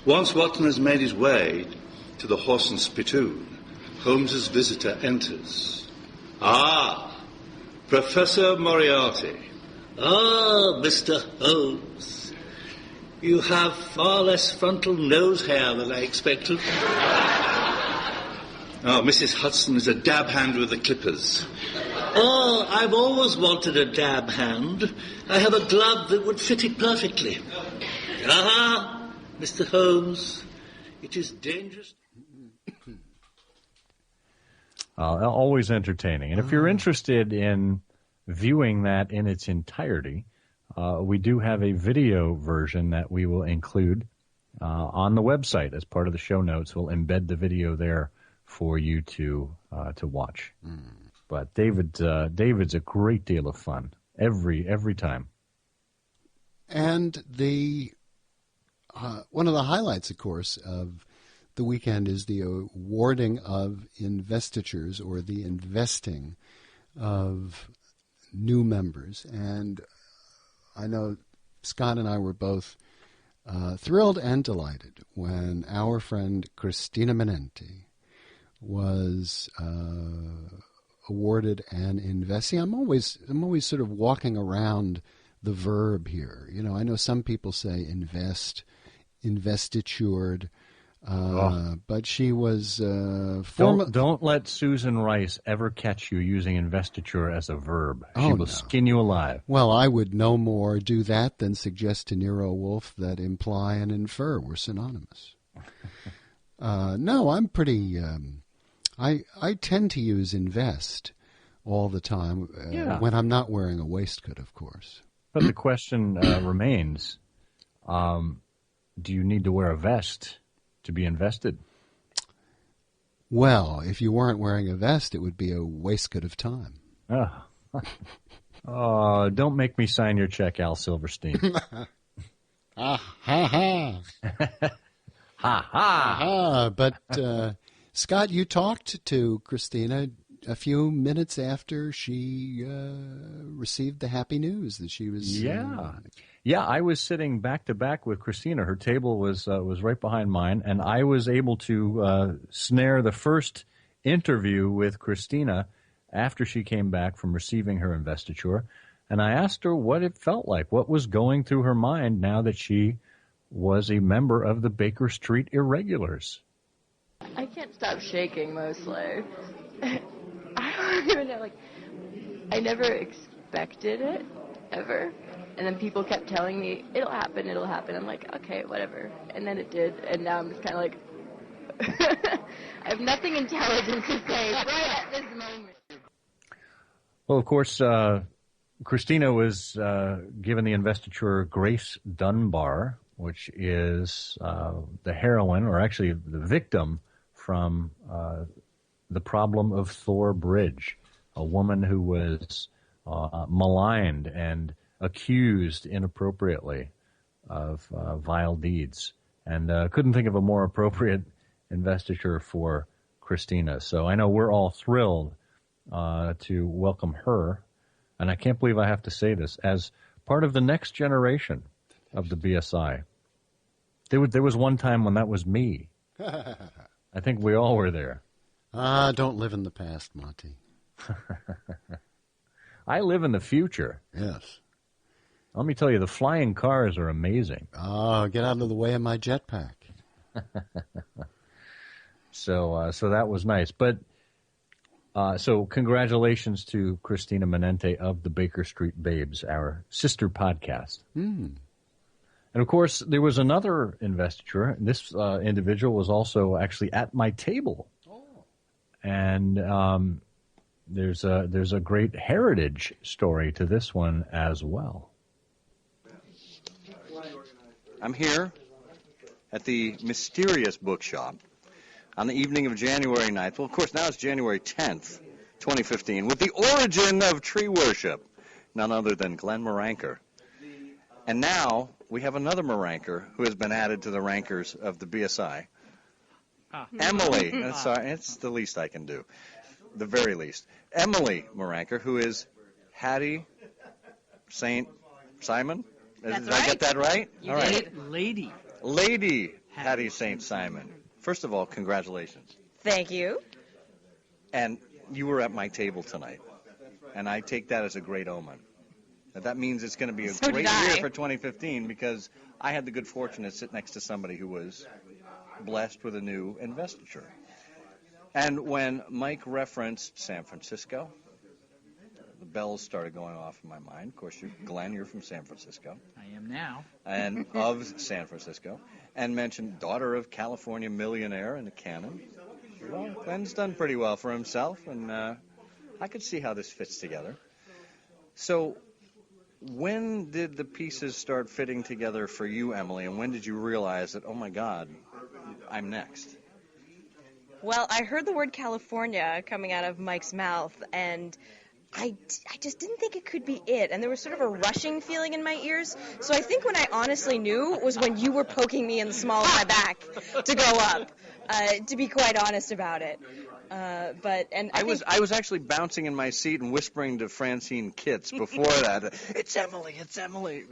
Once Watson has made his way to the Horse and Spittoon, Holmes's visitor enters. Ah, Professor Moriarty. Ah, Mr. Holmes. You have far less frontal nose hair than I expected. Oh, Mrs. Hudson is a dab hand with the clippers. Oh, I've always wanted a dab hand. I have a glove that would fit it perfectly. Ah, Mr. Holmes, it is dangerous. Always entertaining. And if you're interested in viewing that in its entirety, we do have a video version that we will include on the website as part of the show notes. We'll embed the video there for you to watch. But David's a great deal of fun every time. And the one of the highlights, of course, of the weekend is the awarding of investitures, or the investing of new members. And I know Scott and I were both thrilled and delighted when our friend Christina Menenti was awarded an investee. I'm always sort of walking around the verb here. You know, I know some people say invest, investitured, but she was don't let Susan Rice ever catch you using investiture as a verb. She will skin you alive. Well, I would no more do that than suggest to Nero Wolfe that imply and infer were synonymous. No, I'm pretty. I tend to use invest all the time when I'm not wearing a waistcoat, of course. But the question remains: do you need to wear a vest to be invested? Well, if you weren't wearing a vest, it would be a waistcoat of time. Oh, don't make me sign your check, Al Silverstein. Ha ha. Ha ha. But Scott, you talked to Christina a few minutes after she received the happy news that she was. Yeah, I was sitting back to back with Christina. Her table was right behind mine, and I was able to snare the first interview with Christina after she came back from receiving her investiture. And I asked her what it felt like, what was going through her mind now that she was a member of the Baker Street Irregulars. I can't stop shaking mostly. I don't even know, I never expected it, ever. And then people kept telling me, it'll happen. I'm like, okay, whatever. And then it did, and now I'm just kind of like, I have nothing intelligent to say right at this moment. Well, of course, Christina was given the investiture Grace Dunbar, which is the heroine, or actually the victim from The Problem of Thor Bridge, a woman who was maligned and accused inappropriately of vile deeds, and couldn't think of a more appropriate investiture for Christina. So I know we're all thrilled to welcome her, and I can't believe I have to say this, as part of the next generation of the BSI. There was one time when that was me. I think we all were there. Don't live in the past, Monty. I live in the future. Yes. Let me tell you, the flying cars are amazing. Oh, get out of the way of my jetpack. So that was nice. But so congratulations to Christina Menente of the Baker Street Babes, our sister podcast. And of course, there was another investiture. This individual was also actually at my table. And there's a great heritage story to this one as well. I'm here at the mysterious bookshop on the evening of January 9th. Well, of course, now it's January 10th, 2015, with the origin of tree worship, none other than Glenn Moranker. And now we have another Moranker who has been added to the rankers of the BSI. Emily, sorry, it's the least I can do, the very least. Emily Moranker, who is Hattie St. Simon. Did I get that right? You all right. Lady Hattie St. Simon. First of all, congratulations. Thank you. And you were at my table tonight, and I take that as a great omen. That means it's going to be a great year for 2015, because I had the good fortune to sit next to somebody who was blessed with a new investiture. And when Mike referenced San Francisco, the bells started going off in my mind. Of course, Glenn, you're from San Francisco. I am now. And of San Francisco. And mentioned daughter of California millionaire in the canon. Well, Glenn's done pretty well for himself, and I could see how this fits together. So when did the pieces start fitting together for you, Emily, and when did you realize that, oh, my God, I'm next? Well, I heard the word California coming out of Mike's mouth, and I just didn't think it could be it. And there was sort of a rushing feeling in my ears. So I think when I honestly knew was when you were poking me in the small of my back to go up, to be quite honest about it. I was actually bouncing in my seat and whispering to Francine Kitts before that, it's Emily.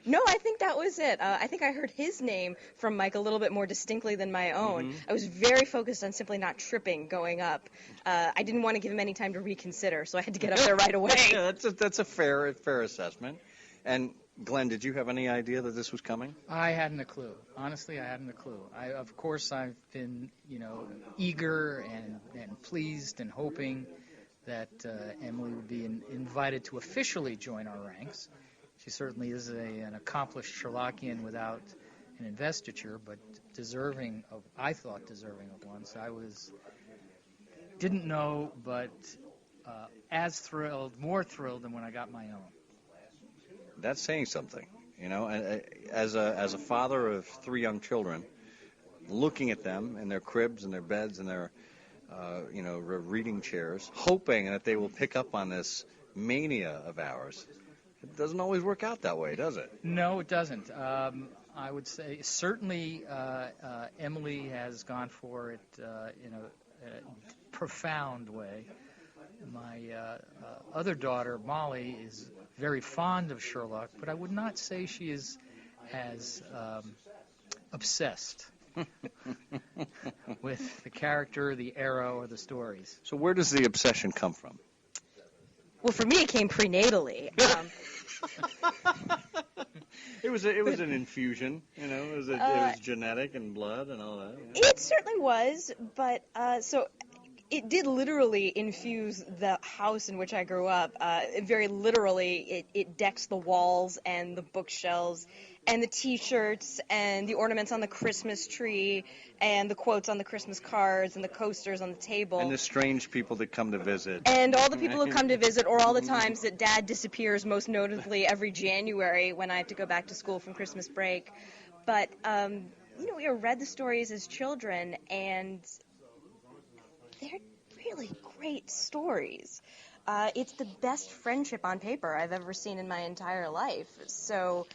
No, I think that was it. I think I heard his name from Mike a little bit more distinctly than my own. Mm-hmm. I was very focused on simply not tripping going up. I didn't want to give him any time to reconsider, so I had to get up there right away. That's a fair assessment. And Glenn, did you have any idea that this was coming? I hadn't a clue. Honestly, I hadn't a clue. Of course, I've been, eager and pleased and hoping that Emily would be invited to officially join our ranks. She certainly is an accomplished Sherlockian without an investiture, but I thought deserving of one. So I didn't know, but more thrilled than when I got my own. That's saying something, And as a father of 3 young children, looking at them in their cribs and their beds and their, reading chairs, hoping that they will pick up on this mania of ours. It doesn't always work out that way, does it? No, it doesn't. I would say certainly Emily has gone for it in a profound way. My other daughter, Molly, is very fond of Sherlock, but I would not say she is as obsessed with the character, the era, or the stories. So where does the obsession come from? Well, for me, it came prenatally. It was an infusion, It was genetic and blood and all that. It certainly was, but so it did literally infuse the house in which I grew up. Very literally, it decks the walls and the bookshelves and the T-shirts and the ornaments on the Christmas tree and the quotes on the Christmas cards and the coasters on the table. And the strange people that come to visit. And all the people who come to visit, or all the times that Dad disappears, most notably every January when I have to go back to school from Christmas break. But, we read the stories as children, and they're really great stories. It's the best friendship on paper I've ever seen in my entire life. So,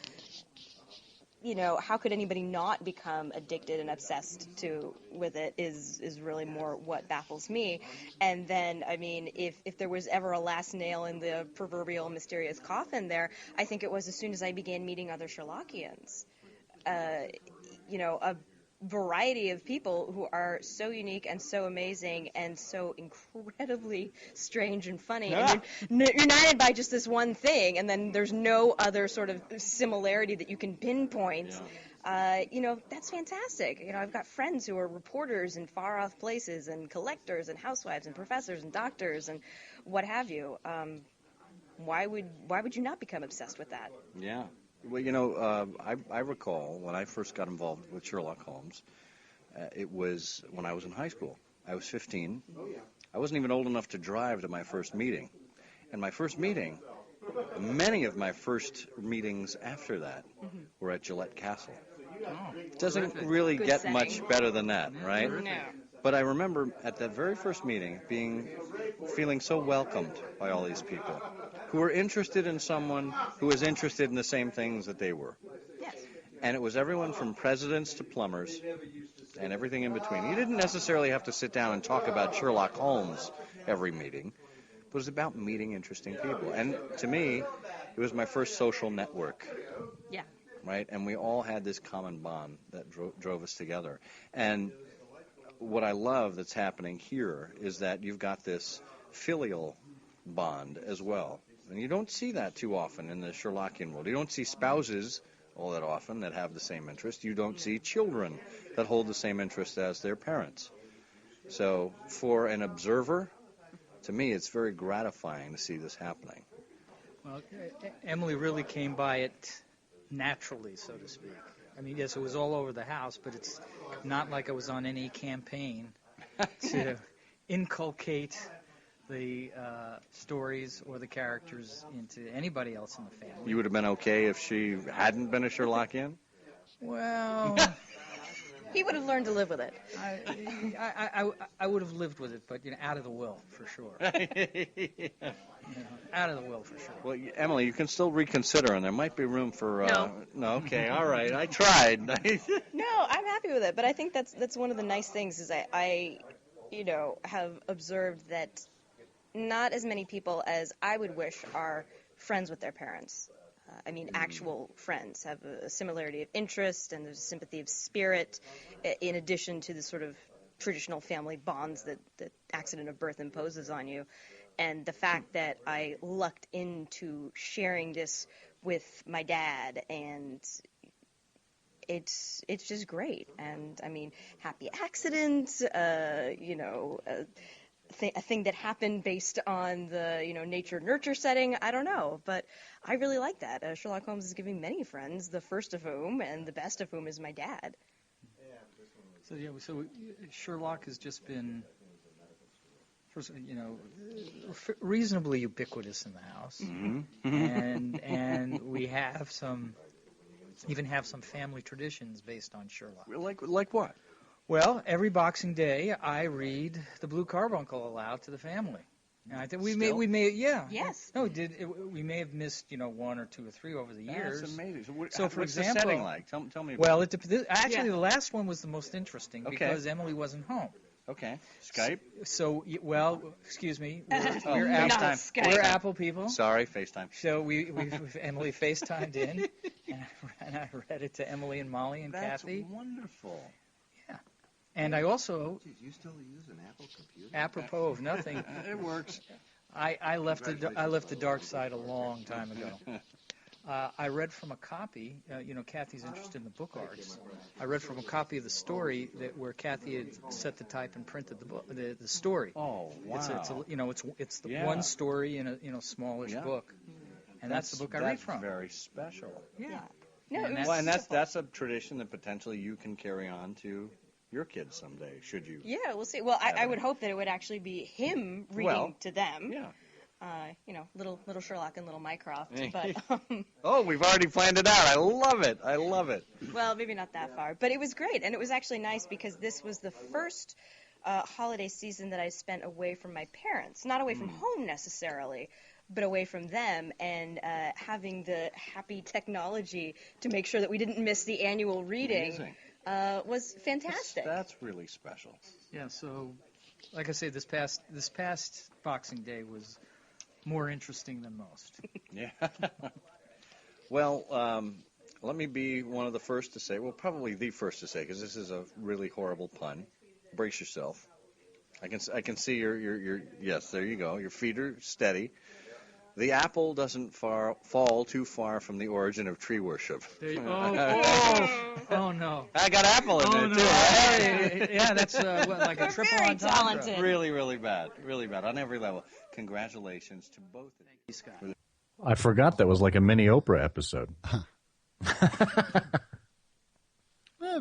how could anybody not become addicted and obsessed with it is really more what baffles me. And then, if there was ever a last nail in the proverbial mysterious coffin there, I think it was as soon as I began meeting other Sherlockians. A variety of people who are so unique and so amazing and so incredibly strange and funny. Yeah. And you're united by just this one thing, and then there's no other sort of similarity that you can pinpoint. Yeah. That's fantastic. I've got friends who are reporters in far-off places and collectors and housewives and professors and doctors and what have you. Why would you not become obsessed with that? Yeah. Well, I recall when I first got involved with Sherlock Holmes, it was when I was in high school. I was 15. I wasn't even old enough to drive to my first meeting. And my first meeting, many of my first meetings after that were at Gillette Castle. It doesn't really Good get setting. much better than that, right? No. But I remember at that very first meeting feeling so welcomed by all these people who were interested in someone who was interested in the same things that they were. Yes. And it was everyone from presidents to plumbers and everything in between. You didn't necessarily have to sit down and talk about Sherlock Holmes every meeting. It was about meeting interesting people. And to me, it was my first social network. Yeah. Right? And we all had this common bond that drove us together. And what I love that's happening here is that you've got this filial bond as well. And you don't see that too often in the Sherlockian world. You don't see spouses all that often that have the same interest. You don't see children that hold the same interest as their parents. So for an observer, to me, it's very gratifying to see this happening. Well, Emily really came by it naturally, so to speak. Yes, it was all over the house, but it's not like I was on any campaign to inculcate the stories or the characters into anybody else in the family. You would have been okay if she hadn't been a Sherlockian? Well, he would have learned to live with it. I would have lived with it, but out of the will for sure. Out of the will for sure. Well, Emily, you can still reconsider, and there might be room for. No. Okay, all right. I tried. No, I'm happy with it, but I think that's one of the nice things is I have observed that not as many people as I would wish are friends with their parents. Actual friends have a similarity of interest and there's a sympathy of spirit in addition to the sort of traditional family bonds that accident of birth imposes on you. And the fact that I lucked into sharing this with my dad, and it's just great. And happy accident, a thing that happened based on the nature-nurture setting, I don't know, but I really like that. Sherlock Holmes is giving many friends, the first of whom and the best of whom is my dad. So Sherlock has just been, reasonably ubiquitous in the house, and we have some family traditions based on Sherlock. Like what? Well, every Boxing Day, I read The Blue Carbuncle aloud to the family. And I think we may, yeah. Yes. No, we may have missed, one or two or three over the years. That's amazing. So, for what's example, the setting like? Tell me. Well, the last one was the most interesting because Emily wasn't home. Okay. Skype? So, excuse me. We're We're Apple people. Sorry, FaceTime. So Emily FaceTimed in, and I read it to Emily and Molly and Kathy. That's wonderful. Yeah. And I also... Did you still use an Apple computer? Apropos of nothing. It works. I left the dark side a long time ago. I read from a copy. Kathy's interested in the book arts. I read from a copy of the story where Kathy had set the type and printed the book, the story. Oh, wow! It's the one story in a smallish book, and that's the book I read from. That's very special. Yeah. And that's a tradition that potentially you can carry on to your kids someday, should you? Yeah, we'll see. Well, I would hope that it would actually be him reading to them. Yeah. Little Sherlock and little Mycroft. But oh, we've already planned it out. I love it. Well, maybe not that far, but it was great, and it was actually nice because this was the first holiday season that I spent away from my parents, not away from home necessarily, but away from them, and having the happy technology to make sure that we didn't miss the annual reading was fantastic. That's really special. Yeah. So, like I say, this past Boxing Day was more interesting than most. Yeah. Well, let me be one of the first to say, well, probably the first to say, because this is a really horrible pun. Brace yourself. I can see your yes, there you go. Your feet are steady. The apple doesn't fall too far from the origin of tree worship. There you go. Oh, no. I got apple in there, too. Right? Yeah, that's like a triple very entendre. talented. Really, really bad. Really bad on every level. Congratulations to both of you. Scott. I forgot that was like a mini Oprah episode.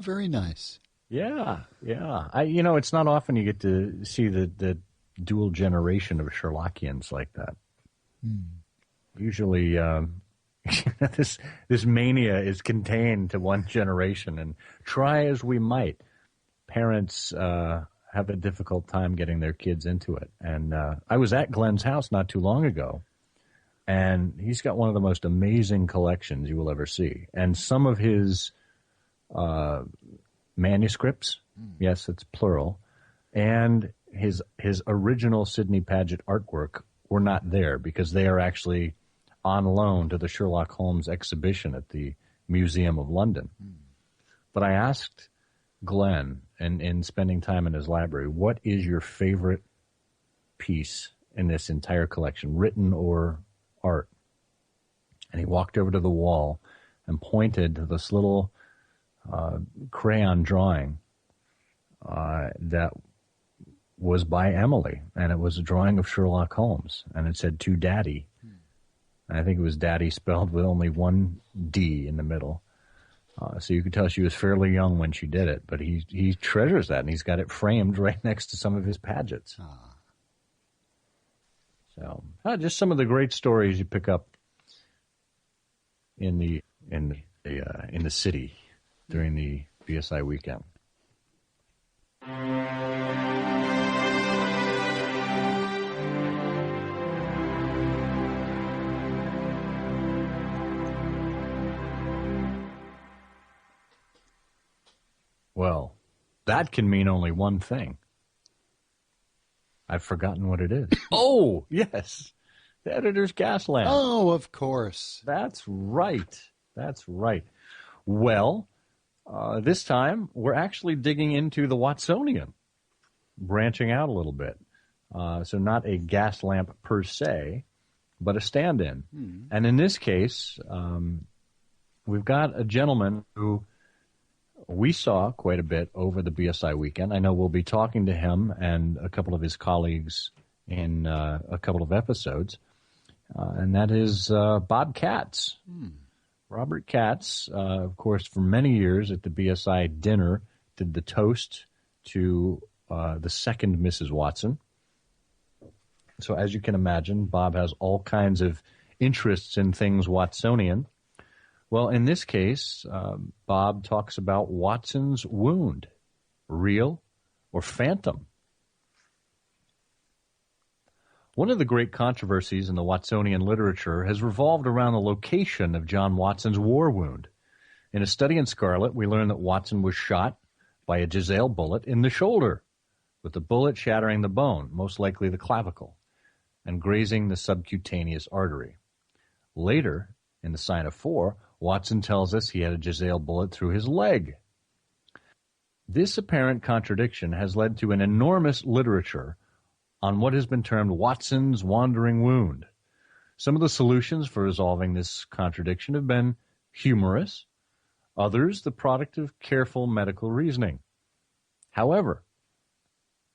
Very nice. Yeah. It's not often you get to see the dual generation of Sherlockians like that. Usually, this mania is contained to one generation, and try as we might, parents have a difficult time getting their kids into it. And I was at Glenn's house not too long ago, and he's got one of the most amazing collections you will ever see. And some of his manuscripts, yes, it's plural, and his original Sidney Paget artwork were not there because they are actually on loan to the Sherlock Holmes exhibition at the Museum of London. But I asked Glenn, in spending time in his library, what is your favorite piece in this entire collection, written or art? And he walked over to the wall and pointed to this little crayon drawing that was by Emily, and it was a drawing of Sherlock Holmes, and it said, "To Daddy." And I think it was Daddy spelled with only one D in the middle. So you could tell she was fairly young when she did it, but he treasures that, and he's got it framed right next to some of his Pagets. So just some of the great stories you pick up in the city during the BSI weekend. Well, that can mean only one thing. I've forgotten what it is. Oh, yes. The editor's gas lamp. Oh, of course. That's right. Well, this time we're actually digging into the Watsonian, branching out a little bit. So not a gas lamp per se, but a stand-in. And in this case, we've got a gentleman who we saw quite a bit over the BSI weekend. I know we'll be talking to him and a couple of his colleagues in a couple of episodes, and that is Bob Katz. Robert Katz, of course, for many years at the BSI dinner, did the toast to the second Mrs. Watson. So as you can imagine, Bob has all kinds of interests in things Watsonian. Well, in this case, Bob talks about Watson's wound, real or phantom. One of the great controversies in the Watsonian literature has revolved around the location of John Watson's war wound. In A Study in Scarlet, we learn that Watson was shot by a Giselle bullet in the shoulder, with the bullet shattering the bone, most likely the clavicle, and grazing the subcutaneous artery. Later, in The Sign of Four, Watson tells us he had a Giselle bullet through his leg. This apparent contradiction has led to an enormous literature on what has been termed Watson's wandering wound. Some of the solutions for resolving this contradiction have been humorous, others the product of careful medical reasoning. However,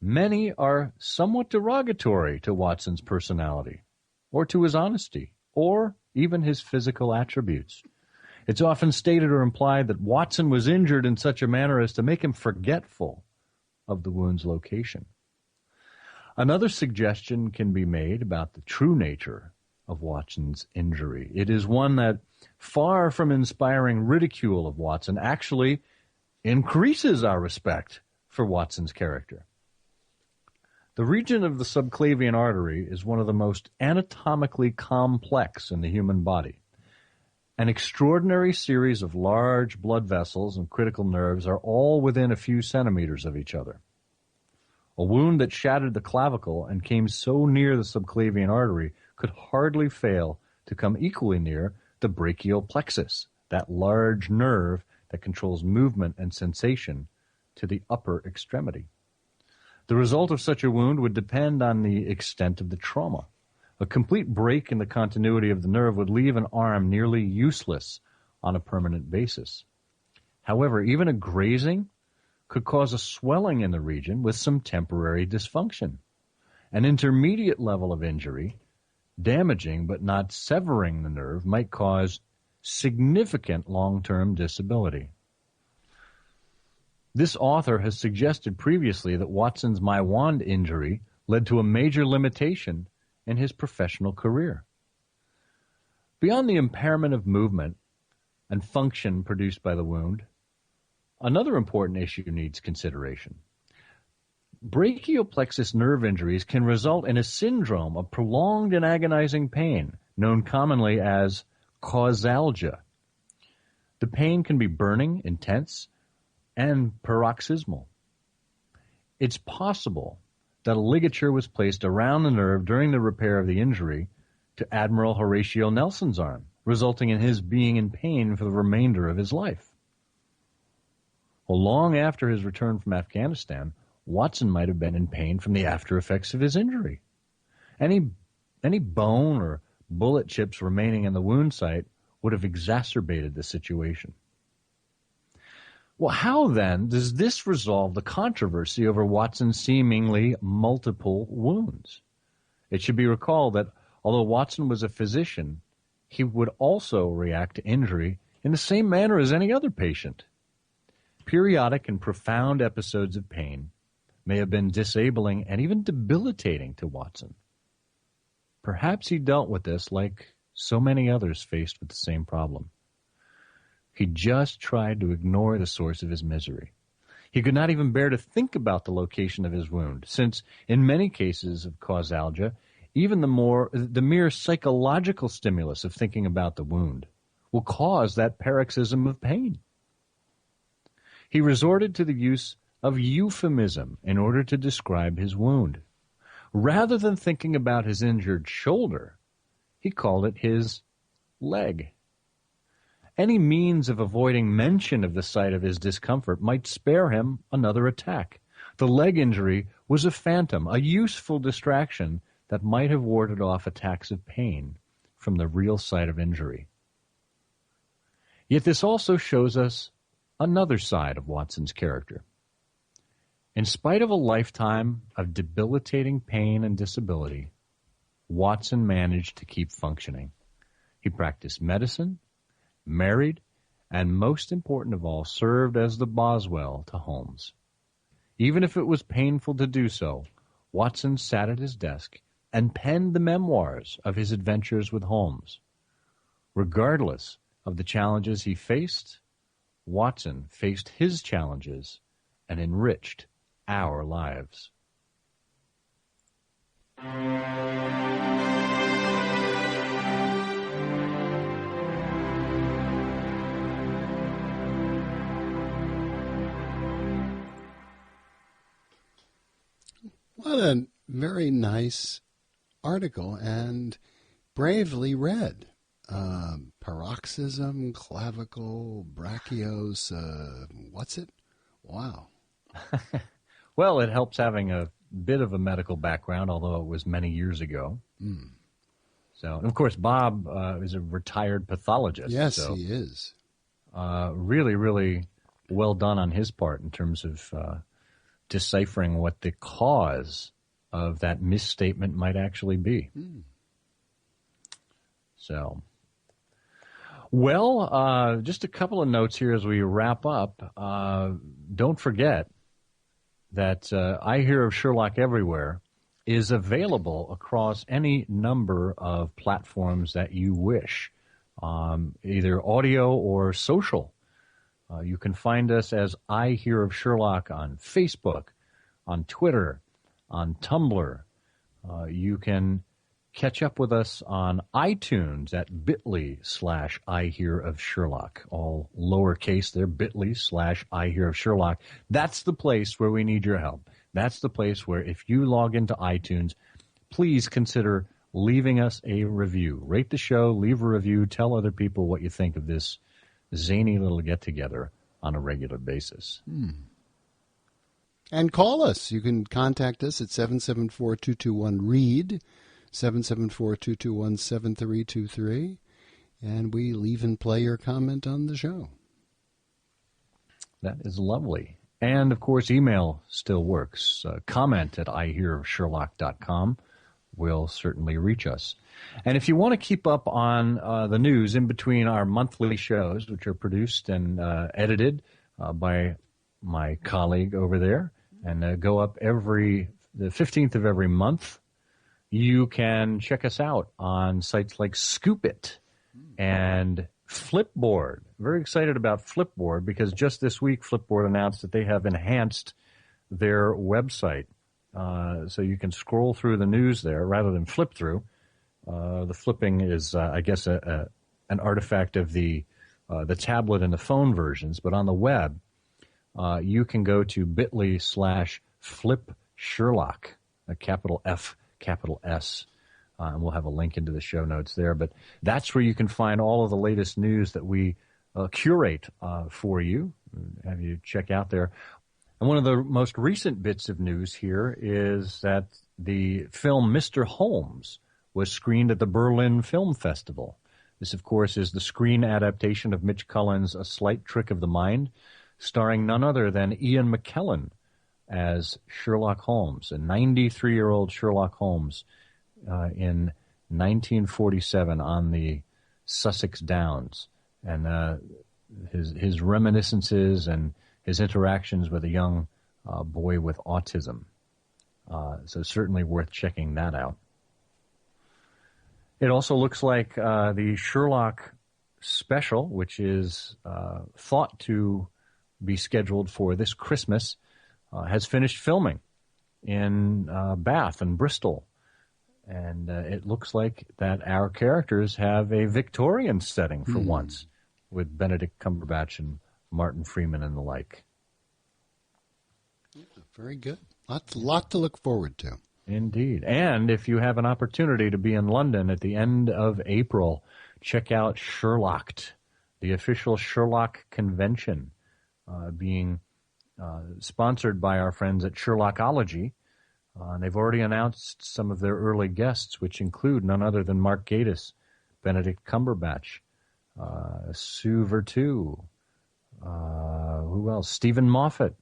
many are somewhat derogatory to Watson's personality, or to his honesty, or even his physical attributes. It's often stated or implied that Watson was injured in such a manner as to make him forgetful of the wound's location. Another suggestion can be made about the true nature of Watson's injury. It is one that, far from inspiring ridicule of Watson, actually increases our respect for Watson's character. The region of the subclavian artery is one of the most anatomically complex in the human body. An extraordinary series of large blood vessels and critical nerves are all within a few centimeters of each other. A wound that shattered the clavicle and came so near the subclavian artery could hardly fail to come equally near the brachial plexus, that large nerve that controls movement and sensation to the upper extremity. The result of such a wound would depend on the extent of the trauma. A complete break in the continuity of the nerve would leave an arm nearly useless on a permanent basis. However, even a grazing could cause a swelling in the region with some temporary dysfunction. An intermediate level of injury, damaging but not severing the nerve, might cause significant long-term disability. This author has suggested previously that Watson's Maiwand injury led to a major limitation in his professional career. Beyond the impairment of movement and function produced by the wound, another important issue needs consideration. Brachial plexus nerve injuries can result in a syndrome of prolonged and agonizing pain, known commonly as causalgia. The pain can be burning, intense, and paroxysmal. It's possible that a ligature was placed around the nerve during the repair of the injury to Admiral Horatio Nelson's arm, resulting in his being in pain for the remainder of his life. Well, long after his return from Afghanistan, Watson might have been in pain from the after effects of his injury. Any bone or bullet chips remaining in the wound site would have exacerbated the situation. Well, how then does this resolve the controversy over Watson's seemingly multiple wounds? It should be recalled that although Watson was a physician, he would also react to injury in the same manner as any other patient. Periodic and profound episodes of pain may have been disabling and even debilitating to Watson. Perhaps he dealt with this like so many others faced with the same problem. He just tried to ignore the source of his misery. He could not even bear to think about the location of his wound, since in many cases of causalgia, even the mere psychological stimulus of thinking about the wound will cause that paroxysm of pain. He resorted to the use of euphemism in order to describe his wound. Rather than thinking about his injured shoulder, he called it his leg. Any means of avoiding mention of the site of his discomfort might spare him another attack. The leg injury was a phantom, a useful distraction that might have warded off attacks of pain from the real site of injury. Yet this also shows us another side of Watson's character. In spite of a lifetime of debilitating pain and disability, Watson managed to keep functioning. He practiced medicine, married, and most important of all, served as the Boswell to Holmes. Even if it was painful to do so, Watson sat at his desk and penned the memoirs of his adventures with Holmes. Regardless of the challenges he faced, Watson faced his challenges and enriched our lives. What a very nice article and bravely read. Paroxysm, clavicle, brachios, what's it? Wow. Well, it helps having a bit of a medical background, although it was many years ago. So, and of course, Bob is a retired pathologist. Yes, so, he is. Really, really well done on his part in terms of deciphering what the cause of that misstatement might actually be. So, well, just a couple of notes here as we wrap up. Don't forget that I Hear of Sherlock Everywhere is available across any number of platforms that you wish, either audio or social. You can find us as I Hear of Sherlock on Facebook, on Twitter, on Tumblr. You can catch up with us on iTunes at bit.ly/I Hear of Sherlock. All lowercase there, bit.ly/I Hear of Sherlock. That's the place where we need your help. That's the place where if you log into iTunes, please consider leaving us a review. Rate the show, leave a review, tell other people what you think of this zany little get-together on a regular basis. And call us. You can contact us at 774-221-READ, 774-221-7323, and we leave and play your comment on the show. That is lovely. And, of course, email still works. Comment at ihearofsherlock.com will certainly reach us. And if you want to keep up on the news in between our monthly shows, which are produced and edited by my colleague over there, and go up the 15th of every month, you can check us out on sites like Scoop It and Flipboard. Very excited about Flipboard because just this week Flipboard announced that they have enhanced their website. So you can scroll through the news there rather than flip through. The flipping is, I guess, an artifact of the tablet and the phone versions. But on the web, you can go to bit.ly/flipsherlock, a capital F, capital S. And we'll have a link into the show notes there. But that's where you can find all of the latest news that we curate for you, have you check out there. And one of the most recent bits of news here is that the film Mr. Holmes was screened at the Berlin Film Festival. This, of course, is the screen adaptation of Mitch Cullen's A Slight Trick of the Mind, starring none other than Ian McKellen as Sherlock Holmes, a 93-year-old Sherlock Holmes in 1947 on the Sussex Downs. And his reminiscences and his interactions with a young boy with autism. So certainly worth checking that out. It also looks like the Sherlock special, which is thought to be scheduled for this Christmas, has finished filming in Bath and Bristol. And it looks like that our characters have a Victorian setting for once, with Benedict Cumberbatch and Martin Freeman and the like. Very good. Lot to look forward to. Indeed. And if you have an opportunity to be in London at the end of April, check out Sherlocked, the official Sherlock convention being sponsored by our friends at Sherlockology. They've already announced some of their early guests, which include none other than Mark Gatiss, Benedict Cumberbatch, Sue Vertu, who else? Stephen Moffat.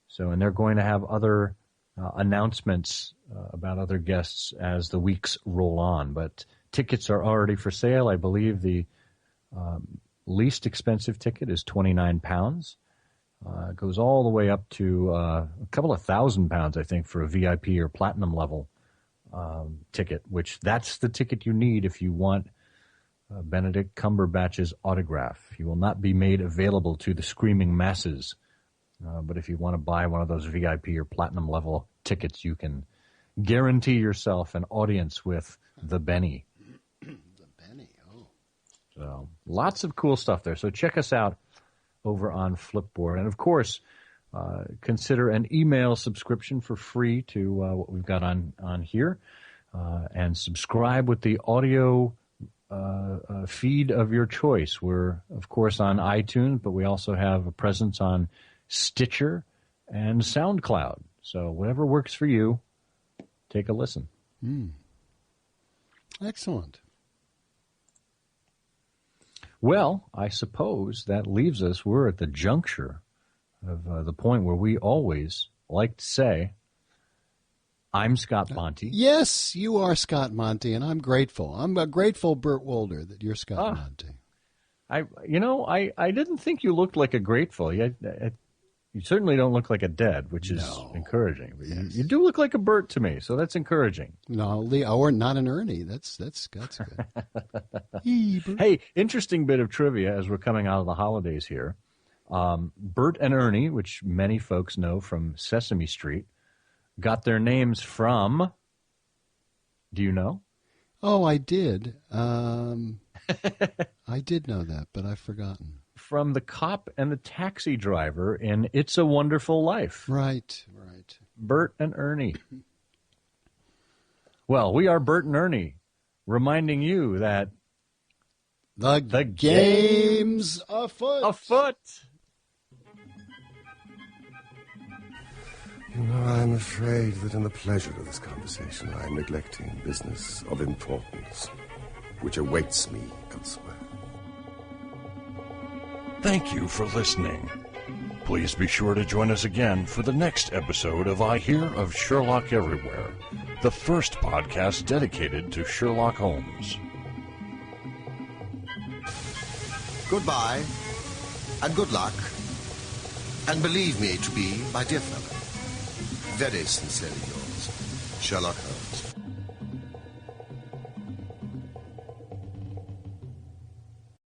So, and they're going to have other announcements about other guests as the weeks roll on. But tickets are already for sale. I believe the least expensive ticket is £29. It goes all the way up to a couple of £1,000, I think, for a VIP or platinum level ticket, which that's the ticket you need if you want Benedict Cumberbatch's autograph. He will not be made available to the screaming masses. But if you want to buy one of those VIP or platinum level tickets, you can guarantee yourself an audience with the Benny. The Benny, oh. So lots of cool stuff there. So check us out over on Flipboard. And, of course, consider an email subscription for free to what we've got on here. And subscribe with the audio feed of your choice. We're, of course, on iTunes, but we also have a presence on Stitcher and SoundCloud. So whatever works for you, take a listen. Excellent. Well, I suppose that leaves us. We're at the juncture of the point where we always like to say, I'm Scott Monty. Yes, you are Scott Monty, and I'm grateful. I'm a grateful, Burt Wolder, that you're Scott Monty. I didn't think you looked like a grateful. You certainly don't look like a dead, which is encouraging. Yes. You do look like a Burt to me, so that's encouraging. No, or not an Ernie. That's good. Hey, interesting bit of trivia as we're coming out of the holidays here. Bert and Ernie, which many folks know from Sesame Street, got their names from, do you know? Oh, I did. I did know that, but I've forgotten. From the cop and the taxi driver in It's a Wonderful Life. Right. Bert and Ernie. Well, we are Bert and Ernie, reminding you that the game's afoot. You know, I'm afraid that in the pleasure of this conversation, I am neglecting business of importance, which awaits me elsewhere. Thank you for listening. Please be sure to join us again for the next episode of I Hear of Sherlock Everywhere, the first podcast dedicated to Sherlock Holmes. Goodbye, and good luck, and believe me to be, my dear fellow, very sincerely yours, Sherlock Holmes.